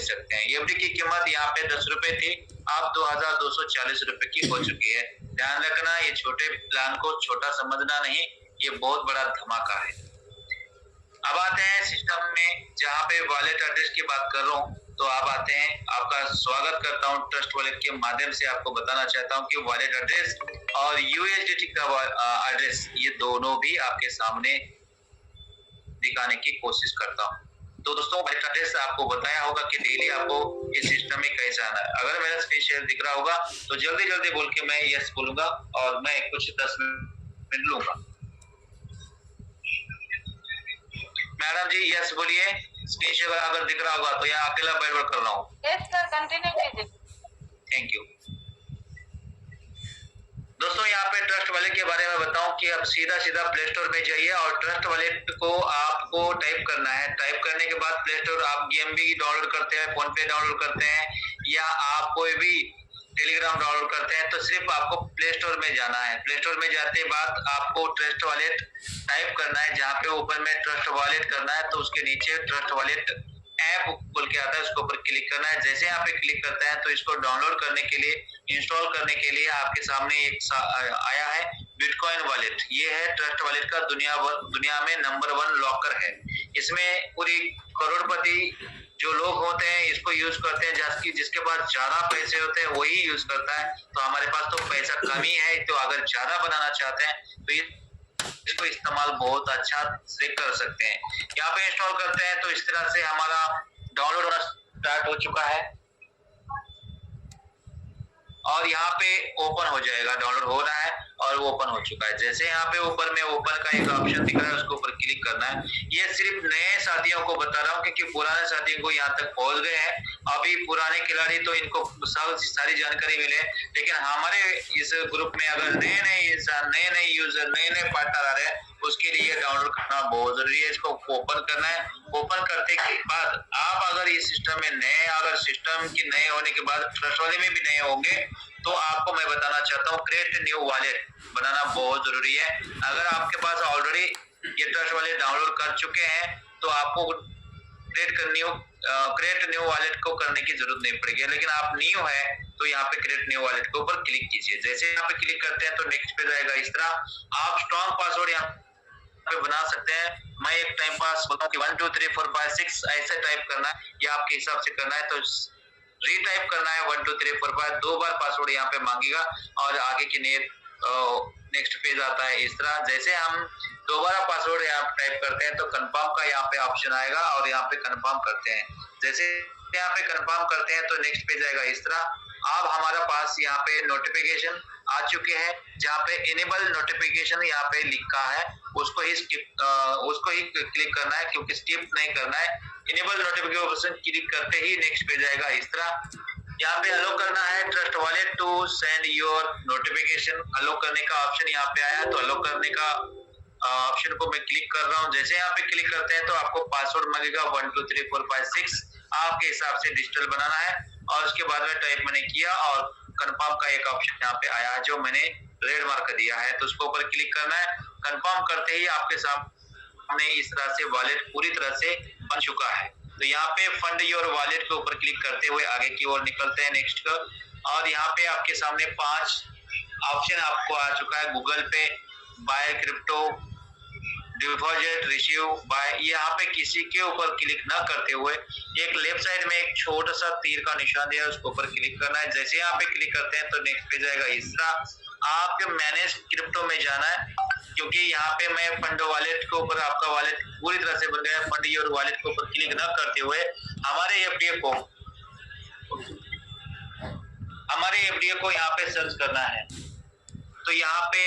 सकते हैं। एफडी की कीमत यहाँ पे 10 रुपए थी, अब 2240 रुपए की हो चुकी है। ध्यान रखना, ये छोटे प्लान को छोटा समझना नहीं, ये बहुत बड़ा धमाका है। अब आते हैं सिस्टम में, जहाँ पे वॉलेट एड्रेस की बात कर रहा हूँ, तो आप आते हैं, आपका स्वागत करता हूँ ट्रस्ट वॉलेट के माध्यम से। आपको बताना चाहता हूँ कि वॉलेट एड्रेस और यूएसडीटी का एड्रेस, ये दोनों भी आपके सामने दिखाने की कोशिश करता हूँ। तो दोस्तों, वॉलेट एड्रेस आपको बताया होगा कि डेली आपको इस सिस्टम में कैसे आना है। अगर मेरा स्क्रीन शेयर दिख रहा होगा तो जल्दी जल्दी बोल के मैं यस बोलूंगा और मैं कुछ 10 मिनट लूंगा। मैडम जी यस बोलिए। स्क्रीन शेयर अगर दिख रहा होगा तो यहाँ अकेला बैठ कर रहा हूँ। यस सर, कंटिन्यू कीजिए। Thank you. दोस्तों, यहाँ पे ट्रस्ट वॉलेट के बारे में बताऊं कि अब सीधा सीधा प्ले स्टोर में जाइए और ट्रस्ट वॉलेट को आपको टाइप करना है। टाइप करने के बाद प्ले स्टोर, आप गेम भी डाउनलोड करते हैं, फोन पे डाउनलोड करते हैं या आप कोई भी टेलीग्राम डाउनलोड करते हैं, तो सिर्फ आपको प्ले स्टोर में जाना है। प्ले स्टोर में जाते बाद आपको ट्रस्ट वॉलेट टाइप करना है, जहाँ पे ऊपर में ट्रस्ट वॉलेट करना है तो उसके नीचे ट्रस्ट वॉलेट ऐप बोल के आता है, उसके ऊपर क्लिक करना है। जैसे यहाँ पे क्लिक करते हैं तो इसको डाउनलोड करने के लिए, इंस्टॉल करने के लिए आपके सामने एक आया है बिटकॉइन वॉलेट। ये है ट्रस्ट वॉलेट का दुनिया में नंबर 1 लॉकर है। इसमें पूरी करोड़पति जो लोग होते हैं इसको यूज करते हैं, जिसके पास ज्यादा पैसे होते हैं वही यूज करता है। तो हमारे पास तो पैसा कम ही है, तो अगर ज्यादा बनाना चाहते हैं तो इसको इस्तेमाल बहुत अच्छा से कर सकते हैं। यहाँ पे इंस्टॉल करते हैं तो इस तरह से हमारा डाउनलोड होना स्टार्ट हो चुका है और यहाँ पे ओपन हो जाएगा। डाउनलोड हो रहा है और वो ओपन हो चुका है। जैसे यहाँ पे ऊपर में ओपन का एक ऑप्शन दिख रहा है, उसके ऊपर क्लिक करना है। ये सिर्फ नए साथियों को बता रहा हूँ क्योंकि पुराने साथियों को यहाँ तक पहुंच गए हैं। अभी पुराने खिलाड़ी तो इनको सारी जानकारी मिले, लेकिन हमारे इस ग्रुप में अगर नए यूजर, नए पार्टनर आ रहे हैं, उसके लिए डाउनलोड करना बहुत जरूरी है। इसको ओपन करना है। ओपन करने के बाद आप अगर इस सिस्टम में नए, अगर सिस्टम के नए होने के बाद ट्रस्ट वाले में भी नए होंगे, तो आपको मैं बताना चाहता हूँ क्रिएट न्यू वॉलेट बनाना बहुत जरूरी है। अगर आपके पास ऑलरेडी ये ट्रस्ट वाले डाउनलोड कर चुके हैं तो आपको क्रिएट न्यू वॉलेट को करने की जरूरत नहीं पड़ेगी। लेकिन आप न्यू है तो यहाँ पे क्रिएट न्यू वॉलेट के ऊपर क्लिक कीजिए। जैसे यहाँ पे क्लिक करते हैं तो नेक्स्ट पे जाएगा। इस तरह आप स्ट्रॉन्ग पासवर्ड यहाँ पे बना सकते हैं। मैं एक टाइम पास बताऊं कि 1 2 3 4 5 6 ऐसे टाइप करना है, ये आपके हिसाब से करना है। तो रीटाइप करना है 1 2 3 4 5, 2 बार पासवर्ड यहाँ पे मांगेगा और आगे की नेक्स्ट पेज आता है। इस तरह जैसे हम दोबारा पासवर्ड यहाँ टाइप करते हैं तो कंफर्म का यहाँ पे ऑप्शन आएगा और यहाँ पे कंफर्म करते हैं। जैसे यहाँ पे कंफर्म करते हैं तो नेक्स्ट पेज आएगा। इस तरह अब हमारा पास यहाँ पे नोटिफिकेशन आ चुके हैं, जहाँ पे इनेबल नोटिफिकेशन यहाँ पे लिखा है, उसको ही क्लिक करना है क्योंकि स्किप नहीं करना है। इनेबल नोटिफिकेशन क्लिक करते ही नेक्स्ट पेज आएगा। इस तरह यहाँ पे अलो करना है trust wallet to send your notification. Allow करने का ऑप्शन यहाँ पे आया, तो अलो करने का ऑप्शन को मैं क्लिक कर रहा हूँ। जैसे यहाँ पे क्लिक करते हैं तो आपको पासवर्ड मांगेगा 1 2 3 4 5 6, आपके हिसाब से डिजिटल बनाना है और उसके बाद में टाइप मैंने किया और कंफर्म का एक ऑप्शन यहाँ पे आया जो मैंने रेड मार्क दिया है, तो उसके ऊपर क्लिक करना है। कंफर्म करते ही आपके सामने इस तरह से वॉलेट पूरी तरह से बन चुका है। तो यहाँ पे फंड योर वॉलेट के ऊपर क्लिक करते हुए आगे की ओर निकलते हैं नेक्स्ट का, और यहाँ पे आपके सामने 5 ऑप्शन आपको आ चुका है। Google Pay, buy crypto, deposit, receive, buy. यहाँ पे किसी के ऊपर क्लिक ना करते हुए एक लेफ्ट साइड में एक छोटा सा तीर का निशान दिया है, उसके ऊपर क्लिक करना है। जैसे यहाँ पे क्लिक करते हैं तो नेक्स्ट पे जाएगा। इस तरह आपके मैनेज क्रिप्टो में जाना है क्योंकि यहाँ पे मैं फंड वॉलेट के ऊपर, आपका वॉलेट पूरी तरह से बन गया है। फंड योर वॉलेट के ऊपर क्लिक ना करते हुए हमारे एफडीए को यहाँ पे सर्च करना है। तो यहाँ पे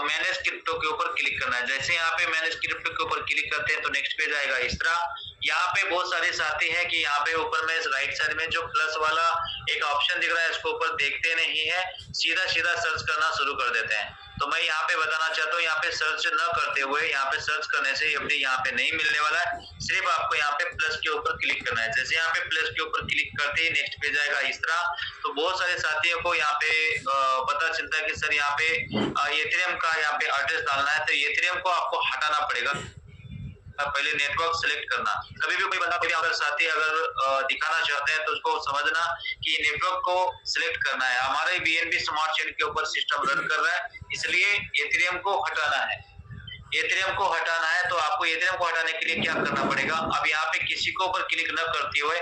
मैनेज क्रिप्टो के ऊपर क्लिक करना है। जैसे यहाँ पे मैनेज क्रिप्टो के ऊपर क्लिक करते हैं तो नेक्स्ट पेज आएगा। इस तरह यहाँ पे बहुत सारे साथी हैं कि यहाँ पे ऊपर में राइट साइड में जो प्लस वाला एक ऑप्शन दिख रहा है इसके ऊपर देखते नहीं है, सीधा सीधा सर्च करना शुरू कर देते हैं। तो मैं यहाँ पे बताना चाहता हूँ, यहाँ पे सर्च न करते हुए, यहाँ पे सर्च करने से एफडी यहाँ पे नहीं मिलने वाला है। सिर्फ आपको यहाँ पे प्लस के ऊपर क्लिक करना है। जैसे यहाँ पे प्लस के ऊपर क्लिक करते ही नेक्स्ट पेज आएगा। इस तरह तो बहुत सारे साथियों को यहाँ पे पता चलता है कि सर यहाँ पे एथेरियम का यहाँ पे एड्रेस डालना है, तो एथेरियम को आपको हटाना पड़ेगा। पहले नेटवर्क सिलेक्ट करना। कभी भी कोई बंदा, कोई अगर साथी अगर दिखाना चाहते हैं तो उसको समझना कि नेटवर्क को सिलेक्ट करना है। हमारे बीएनबी स्मार्ट चेन के ऊपर सिस्टम रन कर रहा है, इसलिए एथेरियम को हटाना है। एथेरियम को हटाना है तो आपको एथेरियम को हटाने के लिए क्या करना पड़ेगा? अब यहाँ पे किसी को ऊपर क्लिक न करते हुए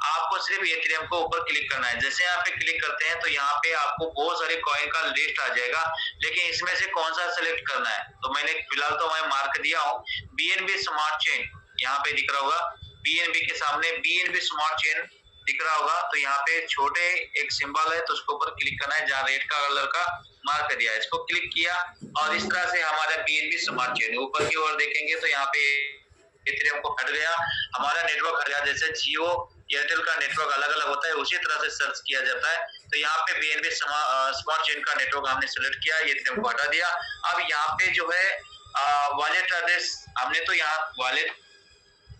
आपको सिर्फ एथेरियम को ऊपर क्लिक करना है। जैसे यहाँ पे क्लिक करते हैं तो यहाँ पे आपको बहुत सारे कॉइन का लिस्ट आ जाएगा, लेकिन इसमें से कौन सा सिलेक्ट करना है? तो मैंने फिलहाल तो मैं मार्क दिया हूँ बीएनबी स्मार्ट चेन, यहाँ पे दिख रहा होगा बीएनबी के सामने बीएनबी स्मार्ट चेन दिख रहा होगा। तो यहाँ पे छोटे एक सिंबल है तो उसके ऊपर क्लिक करना है, जहाँ रेड का कलर का मार्क दिया है, इसको क्लिक किया और इस तरह से हमारा बीएनबी स्मार्ट चेन ऊपर की ओर देखेंगे तो यहाँ पे एथेरियम को हट गया, हमारा नेटवर्क हट गया। जैसे जियो एयरटेल का नेटवर्क अलग अलग होता है उसी तरह से सर्च किया जाता है। तो यहाँ पे बीएनबी स्मार्ट चेन का नेटवर्क हमने सिलेक्ट किया, एथेरियम को हटा दिया। अब यहाँ पे जो है वॉलेट एड्रेस, हमने तो यहाँ वॉलेट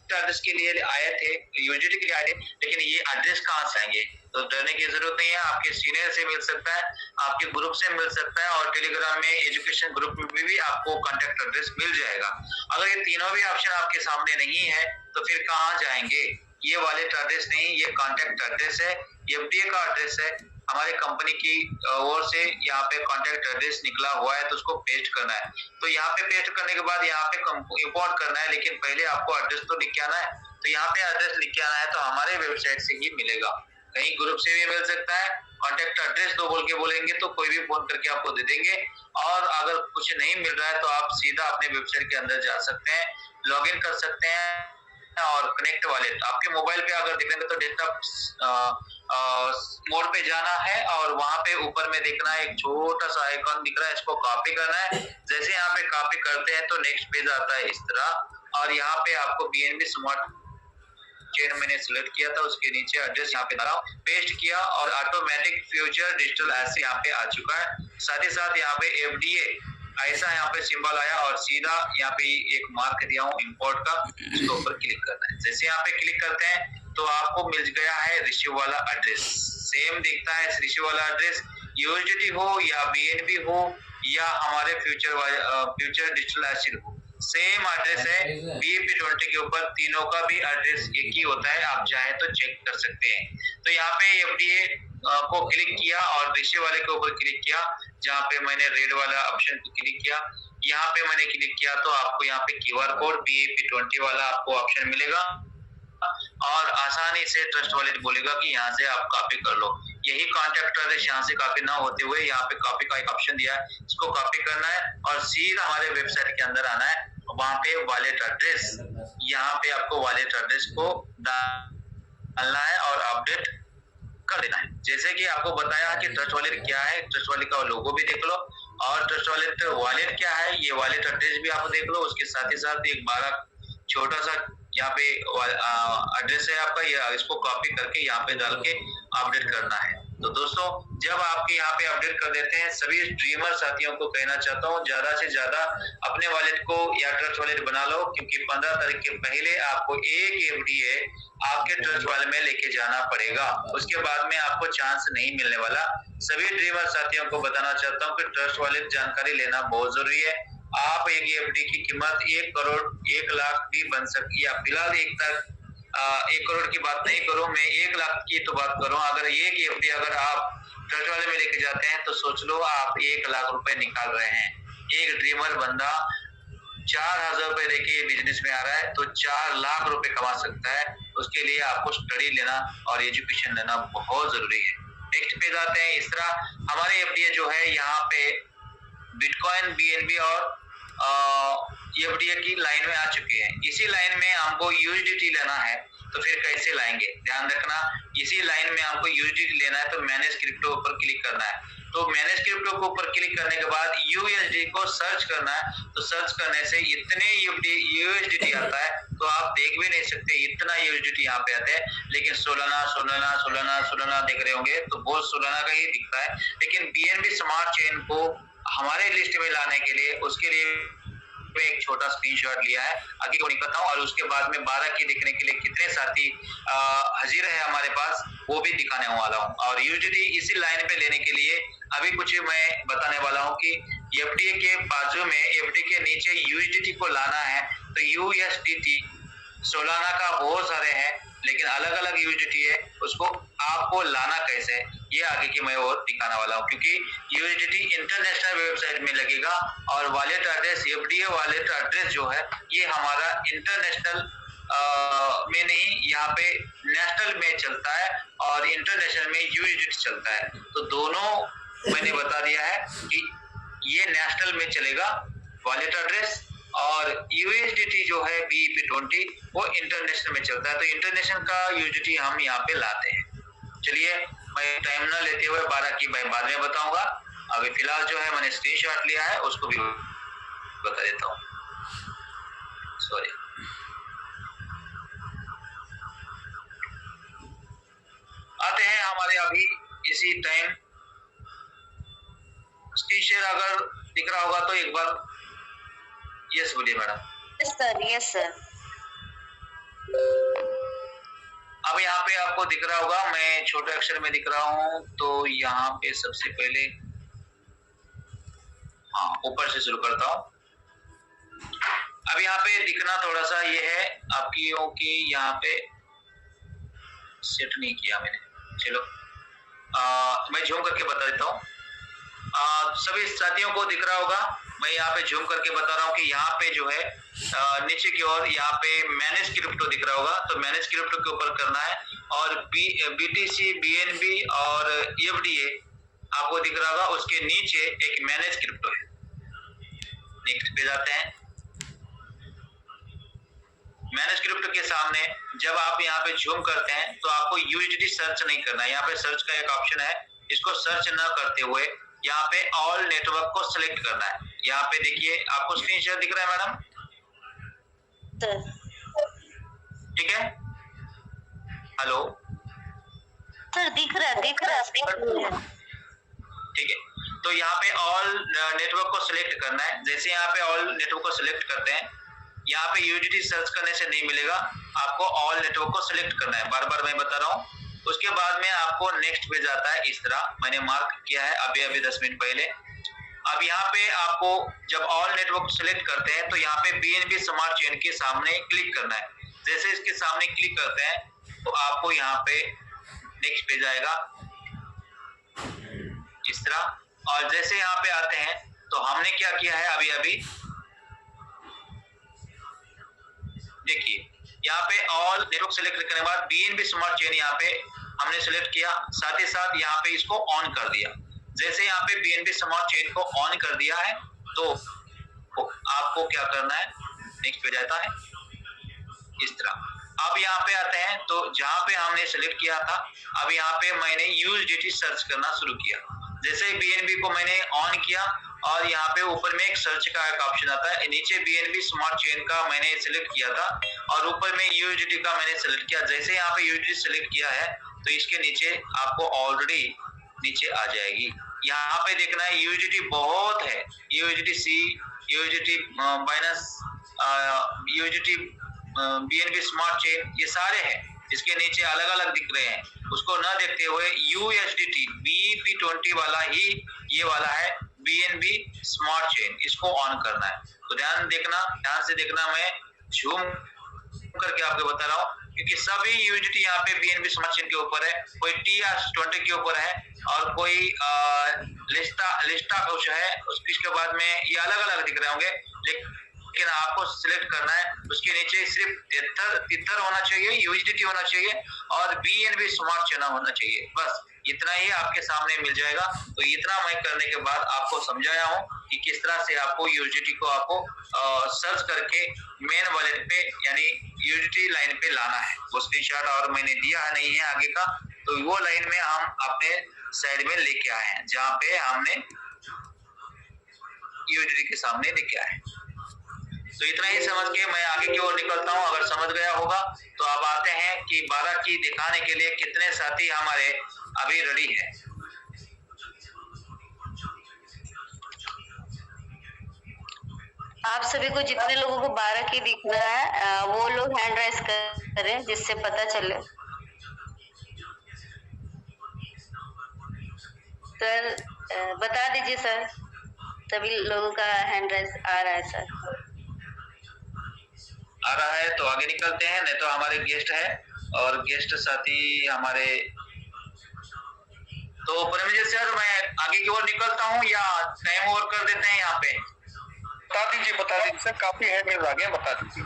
एड्रेस के लिए आए थे, यूजीटी के लिए आए थे, लेकिन ये एड्रेस कहाँ से आएंगे? तो डरने की जरूरत नहीं है, आपके सीनियर से मिल सकता है, आपके ग्रुप से मिल सकता है और टेलीग्राम में एजुकेशन ग्रुप में भी आपको कॉन्टेक्ट एड्रेस मिल जाएगा। अगर ये तीनों भी ऑप्शन आपके सामने नहीं है तो फिर कहाँ जाएंगे? ये वॉलेट एड्रेस नहीं, ये कॉन्टेक्ट एड्रेस है, एफडीए का एड्रेस है, हमारे कंपनी की ओर से यहाँ पे कॉन्टेक्ट एड्रेस निकला हुआ है तो उसको पेस्ट करना है। तो यहाँ पे पेस्ट करने के बाद यहाँ पे इंपोर्ट करना है, लेकिन पहले आपको एड्रेस तो लिख के आना है। तो यहाँ पे एड्रेस लिख के आना है तो हमारे वेबसाइट से ही मिलेगा, कहीं ग्रुप से भी मिल सकता है। कॉन्टेक्ट एड्रेस दो बोल के बोलेंगे तो कोई भी फोन करके आपको दे देंगे। और अगर कुछ नहीं मिल रहा है तो आप सीधा अपने वेबसाइट के अंदर जा सकते हैं, लॉग इन कर सकते हैं और कनेक्ट वॉलेट आपके मोबाइल पे अगर देखेंगे तो डेस्कटॉप मोड पे जाना है और वहां पे ऊपर में देखना है एक छोटा सा आइकॉन दिख रहा है, इसको कॉपी करना है। जैसे यहाँ पे कॉपी करते हैं तो नेक्स्ट पेज आता है इस तरह, और यहाँ पे आपको बीएनबी स्मार्ट चेन मैंने सिलेक्ट किया था, उसके नीचे एड्रेस यहाँ पे डाला, पेस्ट किया और ऑटोमेटिक फ्यूचर डिजिटल ऐसे यहाँ पे आ चुका है। साथ ही साथ यहाँ पे एफडीए ऐसा यहाँ पे सिंबल आया और सीधा यहाँ पे एक मार्क दिया हूँ इंपोर्ट का, इसके ऊपर क्लिक करना है। जैसे यहाँ पे क्लिक करते हैं तो आपको मिल गया है रिसीव वाला एड्रेस, सेम दिखता है रिसीव वाला एड्रेस, यूएसडीटी हो या बीएनबी हो या हमारे फ्यूचर डिजिटल एसिड हो, सेम एड्रेस है। BEP20 के ऊपर तीनों का भी एड्रेस एक ही होता है, आप चाहे तो चेक कर सकते हैं। तो यहाँ पे एफडीए को क्लिक किया और रिसीव वाले के ऊपर क्लिक किया, जहाँ पे मैंने रेड वाला ऑप्शन को क्लिक किया, यहाँ पे मैंने क्लिक किया तो आपको यहाँ पे क्यूआर कोड BEP20 वाला आपको ऑप्शन मिलेगा और आसानी से ट्रस्ट वॉलेट बोलेगा कि यहाँ से आप कॉपी कर लो। यही कॉन्टेक्ट एड्रेस यहाँ से कॉपी ना होते हुए यहाँ पे कॉपी का एक ऑप्शन दिया है, इसको कॉपी करना है और सीधा हमारे वेबसाइट के अंदर आना है। वहां पे वॉलेट एड्रेस, यहाँ पे आपको वॉलेट एड्रेस को डालना है और अपडेट कर देना है। जैसे कि आपको बताया कि ट्रस्ट वॉलेट क्या है, ट्रस्ट वॉलेट का लोगो भी देख लो और ट्रस्ट वॉलेट क्या है ये वॉलेट एड्रेस भी आप देख लो। उसके साथ ही साथ एक 12 छोटा सा यहाँ पे एड्रेस है आपका, ये इसको कॉपी करके यहाँ पे डाल के अपडेट करना है। तो दोस्तों जब आपके यहाँ पे अपडेट कर देते हैं, सभी ड्रीमर साथियों को कहना चाहता हूँ ज्यादा से ज्यादा अपने वॉलेट को या ट्रस्ट वॉलेट बना लो, क्योंकि 15 तारीख के पहले आपको एक एफडीए आपके ट्रस्ट वॉलेट में लेके जाना पड़ेगा, उसके बाद में आपको चांस नहीं मिलने वाला। सभी ड्रीमर साथियों को बताना चाहता हूँ कि ट्रस्ट वॉलेट जानकारी लेना बहुत जरूरी है। आप एक एफडी की कीमत 1 करोड़ 1 लाख भी बन सकती है। फिलहाल 1 करोड़ की बात नहीं करूं मैं, 1 लाख की तो बात करूं। अगर एक एफडी अगर आप ट्रस्ट वाले में लेके जाते हैं तो सोच लो आप 1 लाख रुपए निकाल रहे हैं। एक ड्रीमर बंदा 4,000 रुपए देके बिजनेस में आ रहा है तो 4 लाख रुपए कमा सकता है। उसके लिए आपको स्टडी लेना और एजुकेशन लेना बहुत जरूरी है। नेक्स्ट पेज आते हैं। इस तरह हमारे एफडीए जो है यहाँ पे बिटकॉइन, बीएनबी और एफडीए की लाइन में आ चुके हैं। इसी लाइन में हमको यूएसडीटी लेना है तो फिर कैसे लाएंगे, ध्यान रखना। इसी लाइन में हमको यूएसडीटी लेना है तो मैनेज क्रिप्टो ऊपर क्लिक करना है। तो मैनेज क्रिप्टो को ऊपर क्लिक करने के बाद यूएसडी को सर्च करना है। तो सर्च करने से इतने यूएसडीटी आता है तो आप देख भी नहीं सकते, इतना यूएसडीटी यहाँ पे आता है। लेकिन सोलाना देख रहे होंगे तो बहुत सोलाना का ही दिखता है। लेकिन बीएनबी स्मार्ट चेन को हमारे लिस्ट में लाने के लिए उसके लिए एक छोटा स्क्रीनशॉट लिया है, आगे को निकलता हूँ और उसके बाद में 12 की देखने के लिए कितने साथी हाजिर है हमारे पास वो भी दिखाने वाला हूँ। और यूएसडीटी इसी लाइन पे लेने के लिए अभी कुछ मैं बताने वाला हूँ कि एफडीए के बाजू में एफडी के नीचे यूएसडीटी को लाना है तो USDT सोलाना का बहुत सारे हैं, लेकिन अलग अलग USDT है, उसको आपको लाना कैसे है ये आगे की मैं और दिखाने वाला हूँ, क्योंकि USDT इंटरनेशनल वेबसाइट में लगेगा और wallet address FDA wallet address जो है ये हमारा इंटरनेशनल में नहीं, यहाँ पे नेशनल में चलता है और इंटरनेशनल में USDT चलता है। तो दोनों मैंने बता दिया है कि ये नेशनल में चलेगा वॉलेट एड्रेस, और USDT जो है BEP20 वो इंटरनेशनल में चलता है। तो इंटरनेशनल का USDT हम यहाँ पे लाते हैं। चलिए मैं टाइम ना लेते हुए 12 की मैं बाद में बताऊंगा, अभी फिलहाल जो है मैंने स्क्रीनशॉट लिया है उसको भी बता देता हूँ। सॉरी, आते हैं हमारे अभी इसी टाइम। स्क्रीन शेयर अगर दिख रहा होगा तो एक बार यस बोलिए madam. Yes sir, yes sir. अब यहाँ पे आपको दिख रहा होगा, मैं छोटे अक्षर में दिख रहा हूँ, तो यहाँ पे सबसे पहले हाँ ऊपर से शुरू करता हूँ। अब यहाँ पे दिखना थोड़ा सा ये है आपकी की यहाँ पे सेट नहीं किया मैंने, चलो मैं झूम करके बता देता हूँ। सभी साथियों को दिख रहा होगा, मैं यहाँ पे झूम करके बता रहा हूँ कि यहाँ पे जो है नीचे की ओर यहाँ पे मैनेज क्रिप्टो दिख रहा होगा, तो मैनेज क्रिप्टो के ऊपर करना है, और BTC BNB और FDA आपको दिख रहा होगा, उसके नीचे एक मैनेज क्रिप्टो है। नेक्स्ट पे जाते हैं। मैनेज क्रिप्टो के सामने जब आप यहाँ पे झूम करते हैं तो आपको USDT सर्च नहीं करना है, यहाँ पे सर्च का एक ऑप्शन है, इसको सर्च न करते हुए यहाँ पे ऑल नेटवर्क को सिलेक्ट करना है। यहाँ पे देखिए आपको स्क्रीन शेयर दिख रहा है मैडम, ठीक है? हेलो सर, दिख रहा है। ठीक है, तो यहाँ पे ऑल नेटवर्क को सिलेक्ट करना है। जैसे यहाँ पे ऑल नेटवर्क को सिलेक्ट करते हैं, यहाँ पे USDT सर्च करने से नहीं मिलेगा, आपको ऑल नेटवर्क को सिलेक्ट करना है, बार बार मैं बता रहा हूँ। उसके बाद में आपको नेक्स्ट पे जाता है, इस तरह मैंने मार्क किया है अभी 10 मिनट पहले। अब यहाँ पे आपको जब ऑल नेटवर्क सिलेक्ट करते हैं तो यहाँ पे BNB स्मार्ट चेन के सामने क्लिक करना है। जैसे इसके सामने क्लिक करते हैं तो आपको यहाँ पे नेक्स्ट पे जाएगा इस तरह, और जैसे यहाँ पे आते हैं तो हमने क्या किया है अभी देखिए, यहाँ पे ऑल नेटवर्क सिलेक्ट करने के बाद BNB स्मार्ट चेन यहाँ पे हमने सिलेक्ट किया, साथ ही साथ यहाँ पे इसको ऑन कर दिया। जैसे यहाँ पे BNB स्मार्ट चेन को ऑन कर दिया है तो आपको क्या करना है, नेक्स्ट पे जाता है इस तरह। अब यहाँ पे आते हैं तो जहाँ पे हमने सिलेक्ट किया था, अब यहाँ पे मैंने USDT सर्च करना शुरू किया। जैसे BNB को मैंने ऑन किया और यहाँ पे ऊपर में एक सर्च का एक ऑप्शन आता है, नीचे BNB स्मार्ट चेन का मैंने सिलेक्ट किया था और ऊपर में USDT का मैंने सिलेक्ट किया। जैसे यहाँ पे USDT सिलेक्ट किया है तो इसके नीचे आपको ऑलरेडी नीचे आ जाएगी। यहाँ पे देखना है USDT बहुत है, USDT USDT Binance, USDT BNB smart chain, ये सारे हैं, इसके नीचे अलग अलग दिख रहे हैं। उसको न देखते हुए USDT BEP20 वाला ही ये वाला है BNB स्मार्ट चेन, इसको ऑन करना है। तो ध्यान से देखना, मैं झूम करके आपको बता रहा हूँ क्योंकि सभी USDT यहाँ पे BNB स्मार्ट चेन के ऊपर है, कोई TR20 के ऊपर है और कोई लिस्टा कुछ है, उसके बाद में ये अलग अलग दिख रहे होंगे, लेकिन आपको सिलेक्ट करना है। उसके नीचे सिर्फ तितर होना चाहिए, USDT होना चाहिए और BNB स्मार्ट चेन होना चाहिए, बस इतना ही आपके सामने मिल जाएगा। तो इतना मैं करने के बाद आपको समझाया हूँ कि किस तरह से आपको USDT को आपको सर्च करके मेन वॉलेट पे यानी USDT लाइन पे लाना है। वो स्क्रीनशॉट और मैंने दिया नहीं है आगे का, तो वो लाइन में हम अपने साइड में लेके आए हैं जहाँ पे हमने USDT के सामने लेके आए। तो इतना ही समझ के मैं आगे की ओर निकलता हूँ। अगर समझ गया होगा तो अब आते हैं कि 12 की दिखाने के लिए कितने साथी हमारे अभी रेडी है। आप सभी को जितने लोगों को 12 की दिखना है वो लोग हैंड राइज करें जिससे पता चले। सर बता दीजिए सर, सभी लोगों का हैंड राइज आ रहा है सर। आ रहा है तो आगे निकलते हैं, नहीं तो हमारे गेस्ट है और गेस्ट साथी हमारे। तो परमजीत सर, मैं आगे की ओर निकलता हूँ या टाइम ओवर कर देते हैं यहाँ पे? बता दीजिए सर, काफी हैंड रेज आ गए, बता दीजिए।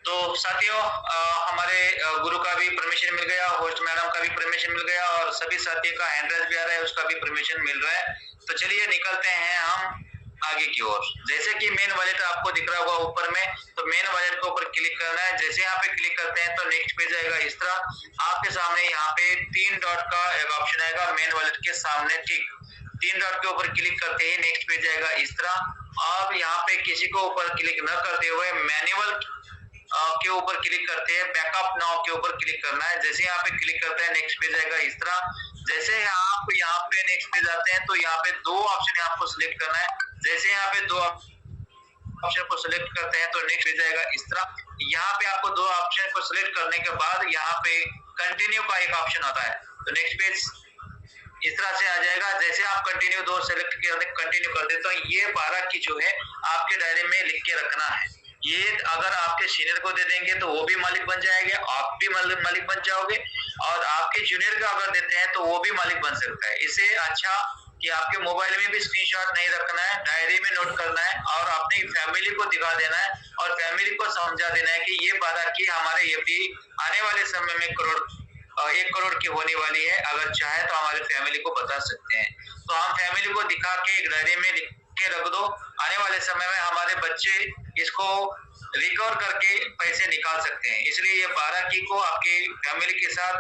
तो साथियों, हमारे गुरु का भी परमिशन मिल गया, होस्ट मैडम का भी परमिशन मिल गया और सभी साथियों का हैंड रेज भी आ रहा है, उसका भी परमिशन मिल रहा है। तो चलिए निकलते हैं हम आगे की ओर। जैसे कि मेन वॉलेट आपको दिख रहा होगा ऊपर में, तो मेन वॉलेट के ऊपर क्लिक करना है। जैसे यहाँ पे क्लिक करते हैं तो नेक्स्ट पेज आएगा इस तरह। आपके सामने यहाँ पे 3 डॉट का एक ऑप्शन आएगा मेन वॉलेट के सामने, ठीक। 3 डॉट के ऊपर क्लिक करते ही नेक्स्ट पेज आएगा इस तरह। अब यहाँ पे किसी को ऊपर क्लिक न करते हुए मैनुअल के ऊपर क्लिक करते हैं, बैकअप नाउ के ऊपर क्लिक करना है। जैसे यहाँ पे क्लिक करते हैं नेक्स्ट पेज आएगा इस तरह। जैसे आप यहाँ पे नेक्स्ट पेज आते हैं तो यहाँ पे 2 ऑप्शन आपको सिलेक्ट करना है। जैसे यहाँ पे 2 ऑप्शन को सिलेक्ट करते हैं तो नेक्स्ट पेज आएगा इस तरह। यहाँ पे आपको 2 ऑप्शन को सिलेक्ट करने के बाद यहाँ पे कंटिन्यू का एक ऑप्शन आता है, तो नेक्स्ट पेज इस तरह से आ जाएगा। जैसे आप कंटिन्यू 2 सेलेक्ट करते कंटिन्यू कर देते तो ये 12 की जो है आपके डायरी में लिख के रखना है। ये अगर आपके सीनियर को दे देंगे तो वो भी मालिक बन जाएंगे, आप भी मालिक बन जाओगे, और आपके जूनियर का अगर देते हैं तो वो भी मालिक बन सकता है। इससे अच्छा कि आपके मोबाइल में भी स्क्रीनशॉट नहीं रखना है, डायरी में नोट करना है और अपनी फैमिली को दिखा देना है और फैमिली को समझा देना है कि ये 12 की हमारे एफडी आने वाले समय में 1 करोड़ की होने वाली है। अगर चाहे तो हमारे फैमिली को बता सकते हैं। तो हम फैमिली को दिखा के एक डायरी में लिख के रख दो, आने वाले समय में हमारे बच्चे इसको रिकवर करके पैसे निकाल सकते हैं। इसलिए ये 12 की को आपके फैमिली के साथ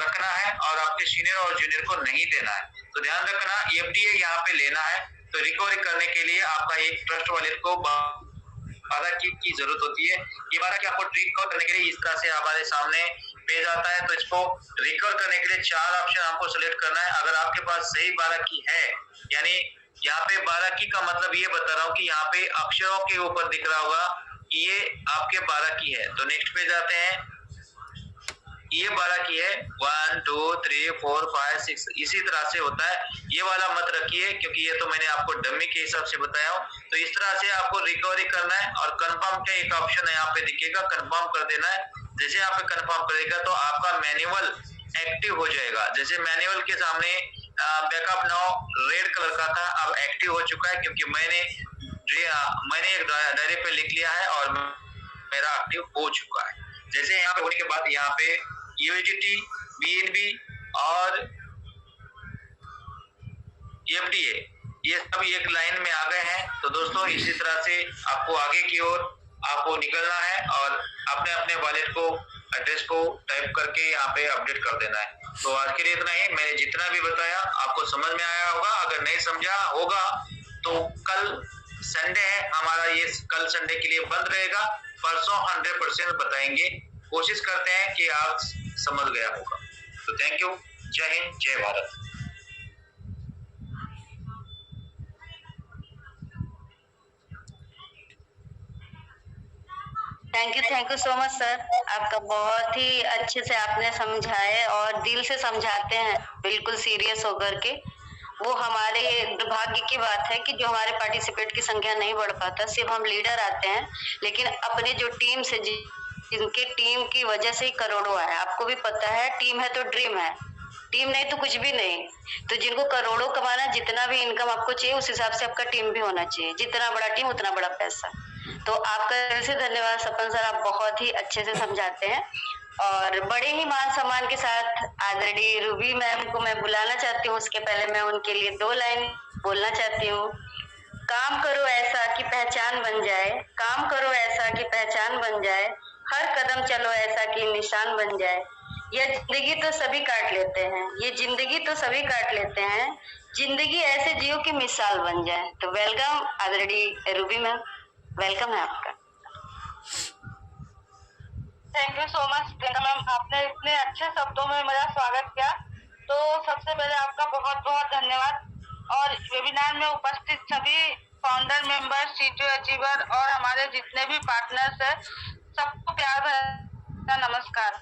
रखना है और आपके सीनियर और जूनियर को नहीं देना है। तो ध्यान रखना, एफडीए यहाँ पे लेना है तो रिकवरी करने के लिए आपका एक ट्रस्ट वॉलेट को 12 की जरूरत होती है। ये 12 की आपको रिकवर करने के लिए इस तरह से हमारे सामने पेज आता है। तो इसको रिकवर करने के लिए 4 ऑप्शन आपको सिलेक्ट करना है। अगर आपके पास सही 12 की है, यानी यहाँ पे 12 की का मतलब ये बता रहा हूँ कि यहाँ पे अक्षरों के ऊपर दिख रहा होगा कि ये आपके 12 की है। तो नेक्स्ट पेज आते हैं, ये 12 की है, 1 2 3 4 5 6 इसी तरह से होता है। ये वाला मत रखिए क्योंकि ये तो मैंने आपको डमी के हिसाब से बताया हूँ। तो इस तरह से आपको रिकवरी करना है और कंफर्म का एक ऑप्शन यहाँ पे दिखेगा, कंफर्म कर देना है। जैसे यहाँ पे कंफर्म करेगा तो आपका मैनुअल एक्टिव हो जाएगा। जैसे मैनुअल के सामने बैकअप नाउ रेड कलर का था, अब एक्टिव हो चुका है क्योंकि मैंने एक डायरी पे लिख लिया है और मेरा एक्टिव हो चुका है। जैसे यहाँ पे होने के बाद यहाँ पे यूएजीटी, बीएनबी और एफडीए ये सब एक लाइन में आ गए हैं। तो दोस्तों इसी तरह से आपको आगे की ओर आपको निकलना है और अपने अपने वॉलेट को एड्रेस को टाइप करके यहाँ पे अपडेट कर देना है। तो आज के लिए इतना ही। मैंने जितना भी बताया आपको समझ में आया होगा। अगर नहीं समझा होगा तो कल संडे है हमारा, ये कल संडे के लिए बंद रहेगा। परसों 100% बताएंगे, कोशिश करते हैं कि आप समझ गया होगा। तो थैंक यू, जय हिंद, जय Bharat. Thank you so much sir. आपका बहुत ही अच्छे से आपने समझाए और दिल से समझाते हैं, बिल्कुल सीरियस होकर के। वो हमारे दुर्भाग्य की बात है कि जो हमारे पार्टिसिपेट की संख्या नहीं बढ़ पाता, सिर्फ हम लीडर आते हैं, लेकिन अपने जो टीम से जिनके टीम की वजह से ही करोड़ों आए। आपको भी पता है, टीम है तो ड्रीम है, टीम नहीं तो कुछ भी नहीं। तो जिनको करोड़ों कमाना, जितना भी इनकम आपको चाहिए उस हिसाब से आपका टीम भी होना चाहिए। जितना बड़ा टीम उतना बड़ा पैसा। तो आपका दिल से धन्यवाद सपन सर, आप बहुत ही अच्छे से समझाते हैं और बड़े ही मान सम्मान के साथ आदरणीय रूबी मैम को मैं बुलाना चाहती हूँ। उसके पहले मैं उनके लिए 2 लाइन बोलना चाहती हूँ। काम करो ऐसा कि पहचान बन जाए, काम करो ऐसा कि पहचान बन जाए, हर कदम चलो ऐसा कि निशान बन जाए। यह जिंदगी तो सभी काट लेते हैं, ये जिंदगी तो सभी काट लेते हैं, जिंदगी ऐसे जियो की मिसाल बन जाए। तो वेलकम आदरणीय रूबी मैम, वेलकम है आपका। Thank you so much Priyanka ma'am, आपने इतने अच्छे शब्दों में मेरा स्वागत किया। तो सबसे पहले आपका बहुत बहुत धन्यवाद। और वेबिनार में उपस्थित सभी फाउंडर मेंबर, सीटीओ अचीवर और हमारे जितने भी पार्टनर्स हैं, सबको प्यार भरा नमस्कार।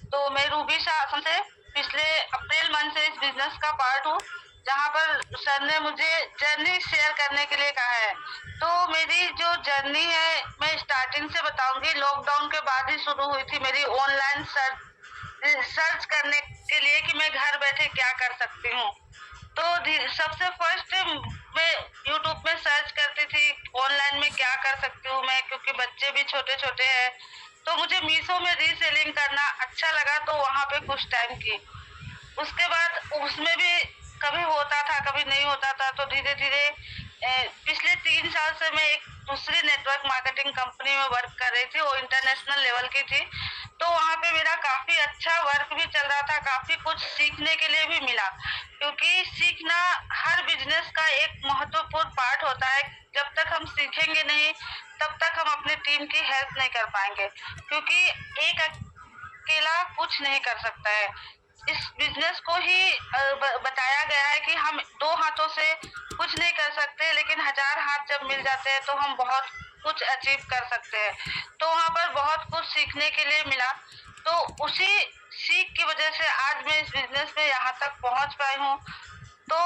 तो मैं रूबी शाह असम से पिछले अप्रैल मंथ से इस बिजनेस का पार्ट हूँ। जहाँ पर सर ने मुझे जर्नी शेयर करने के लिए कहा है। तो मेरी जो जर्नी है मैं स्टार्टिंग से बताऊंगी। लॉकडाउन के बाद ही शुरू हुई थी मेरी ऑनलाइन सर्च करने के लिए कि मैं घर बैठे क्या कर सकती हूँ। तो सबसे फर्स्ट मैं यूट्यूब में सर्च करती थी ऑनलाइन में क्या कर सकती हूँ मैं, क्योंकि बच्चे भी छोटे छोटे हैं। तो मुझे मीशो में रीसेलिंग करना अच्छा लगा, तो वहाँ पे कुछ टाइम की। उसके बाद उसमें भी कभी होता था कभी नहीं होता था, तो धीरे धीरे पिछले 3 साल से मैं एक दूसरी नेटवर्क मार्केटिंग कंपनी में वर्क कर रही थी। वो इंटरनेशनल लेवल की थी, तो वहाँ पे मेरा काफी अच्छा वर्क भी चल रहा था, काफी कुछ सीखने के लिए भी मिला। क्योंकि सीखना हर बिजनेस का एक महत्वपूर्ण पार्ट होता है। जब तक हम सीखेंगे नहीं तब तक हम अपनी टीम की हेल्प नहीं कर पाएंगे, क्योंकि एक अकेला कुछ नहीं कर सकता है। इस बिजनेस को ही बताया गया है कि हम 2 हाथों से कुछ नहीं कर सकते, लेकिन 1000 हाथ जब मिल जाते हैं तो हम बहुत कुछ अचीव कर सकते हैं। तो वहाँ पर बहुत कुछ सीखने के लिए मिला। तो उसी सीख की वजह से आज मैं इस बिजनेस में यहाँ तक पहुँच पाई हूँ। तो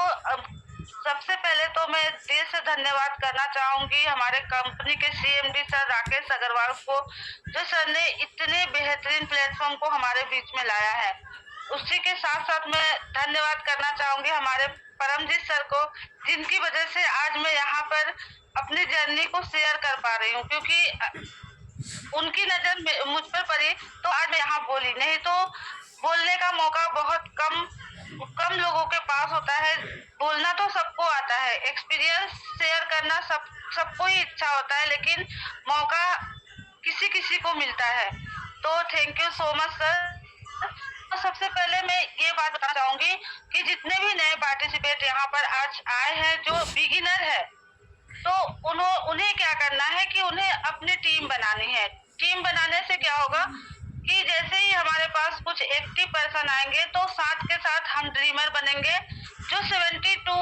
सबसे पहले तो मैं दिल से धन्यवाद करना चाहूंगी हमारे कंपनी के CMD सर राकेश अग्रवाल को, जो सर ने इतने बेहतरीन प्लेटफॉर्म को हमारे बीच में लाया है। उसी के साथ साथ मैं धन्यवाद करना चाहूंगी हमारे परमजीत सर को, जिनकी वजह से आज मैं यहाँ पर अपनी जर्नी को शेयर कर पा रही हूँ। क्योंकि उनकी नजर मुझ पर पड़ी तो आज मैं यहाँ बोली, नहीं तो बोलने का मौका बहुत कम लोगों के पास होता है। बोलना तो सबको आता है, एक्सपीरियंस शेयर करना सबको ही इच्छा होता है, लेकिन मौका किसी किसी को मिलता है। तो thank you so much sir. तो सबसे पहले मैं ये बात बताना चाहूंगी कि जितने भी नए पार्टिसिपेट यहाँ पर आज आए हैं जो बिगिनर है, तो उन्हें क्या करना है कि उन्हें अपनी टीम बनानी है। टीम बनाने से क्या होगा कि जैसे ही हमारे पास कुछ एक्टिव पर्सन आएंगे तो साथ के साथ हम ड्रीमर बनेंगे। जो 72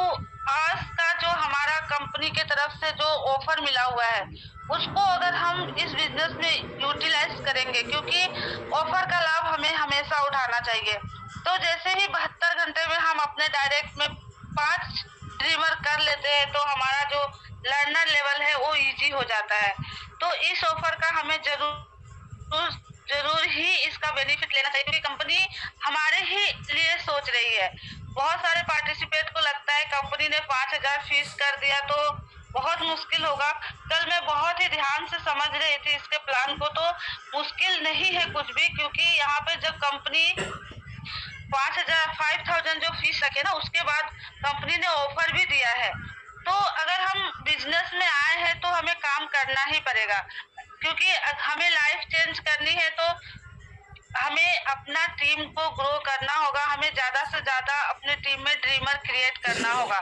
आवर्स का जो हमारा कंपनी के तरफ से जो ऑफर मिला हुआ है, उसको अगर हम इस बिजनेस में यूटिलाइज करेंगे, क्योंकि ऑफर का लाभ हमें हमेशा उठाना चाहिए। तो जैसे ही 72 घंटे में हम अपने डायरेक्ट में 5 ड्रीमर कर लेते हैं तो हमारा जो लर्नर लेवल है वो इजी हो जाता है। तो इस ऑफर का हमें जरूर ही इसका बेनिफिट लेना चाहिए, क्योंकि कंपनी हमारे ही लिए सोच रही है। बहुत सारे पार्टिसिपेट को लगता है कंपनी ने 5000 फीस कर दिया तो बहुत मुश्किल होगा। कल मैं बहुत ही ध्यान से समझ रही थी इसके प्लान को, तो मुश्किल नहीं है कुछ भी, क्योंकि यहाँ पे जब कंपनी 5000 जो फीस रखे ना, उसके बाद कंपनी ने ऑफर भी दिया है। तो अगर हम बिजनेस में आए हैं तो हमें काम करना ही पड़ेगा, क्योंकि हमें लाइफ चेंज करनी है तो हमें अपना टीम को ग्रो करना होगा। हमें ज्यादा से ज्यादा अपने टीम में ड्रीमर क्रिएट करना होगा।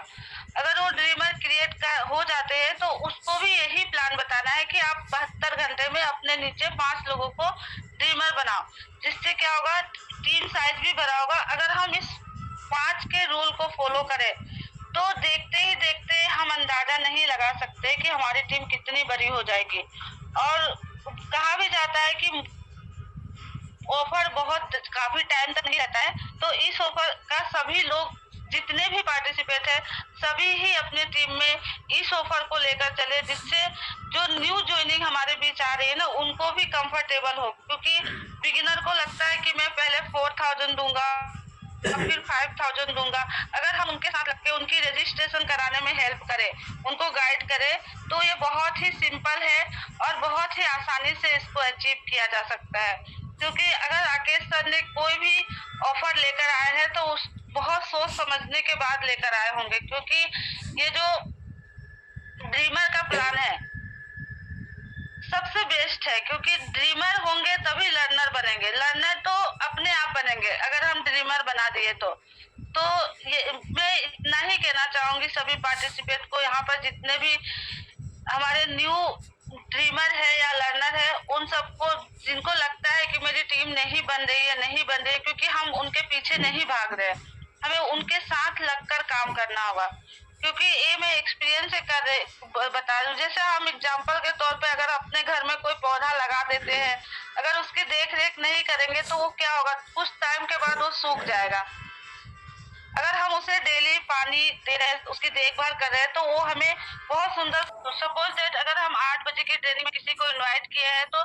अगर वो ड्रीमर क्रिएट हो जाते हैं तो उसको भी यही प्लान बताना है कि आप 72 घंटे में अपने नीचे 5 लोगों को ड्रीमर बनाओ, जिससे क्या होगा टीम साइज भी बड़ा होगा। अगर हम इस 5 के रूल को फॉलो करें तो देखते ही देखते हम अंदाजा नहीं लगा सकते कि हमारी टीम कितनी बड़ी हो जाएगी। और कहा भी जाता है कि ऑफर काफी टाइम तक नहीं रहता है, तो इस ऑफर का सभी लोग जितने भी पार्टिसिपेट है सभी ही अपने टीम में इस ऑफर को लेकर चले, जिससे जो न्यू ज्वाइनिंग हमारे बीच आ रही है ना उनको भी कंफर्टेबल हो। क्योंकि बिगिनर को लगता है कि मैं पहले 4000 दूंगा फिर 5000 दूंगा। अगर हम उनके साथ लगके उनकी रजिस्ट्रेशन कराने में हेल्प करें, उनको गाइड करें, तो ये बहुत ही सिंपल है और बहुत ही आसानी से इसको अचीव किया जा सकता है। क्योंकि अगर राकेश सर ने कोई भी ऑफर लेकर आए हैं तो उस बहुत सोच समझने के बाद लेकर आए होंगे, क्योंकि ये जो ड्रीमर का प्लान है सबसे बेस्ट है। क्योंकि ड्रीमर होंगे तभी लर्नर बनेंगे, लर्नर तो अपने आप बनेंगे अगर हम ड्रीमर बना दिए तो ये मैं इतना ही कहना चाहूंगी सभी पार्टिसिपेट को, यहाँ पर जितने भी हमारे न्यू ड्रीमर है या लर्नर है, उन सबको जिनको लगता है कि मेरी टीम नहीं बन रही है, क्योंकि हम उनके पीछे नहीं भाग रहे, हमें उनके साथ लगकर काम करना होगा। क्योंकि ये मैं एक्सपीरियंस से बता रही हूँ। जैसे हम एग्जांपल के तौर पे अगर अपने घर में कोई पौधा लगा देते हैं, अगर उसकी देख रेख नहीं करेंगे तो वो क्या होगा, कुछ टाइम के बाद वो सूख जाएगा। अगर हम उसे डेली पानी दे रहे हैं, उसकी देखभाल कर रहे हैं, तो वो हमें बहुत सुंदर, सपोज दैट अगर हम 8 बजे की ट्रेनिंग में किसी को इनवाइट किए हैं, तो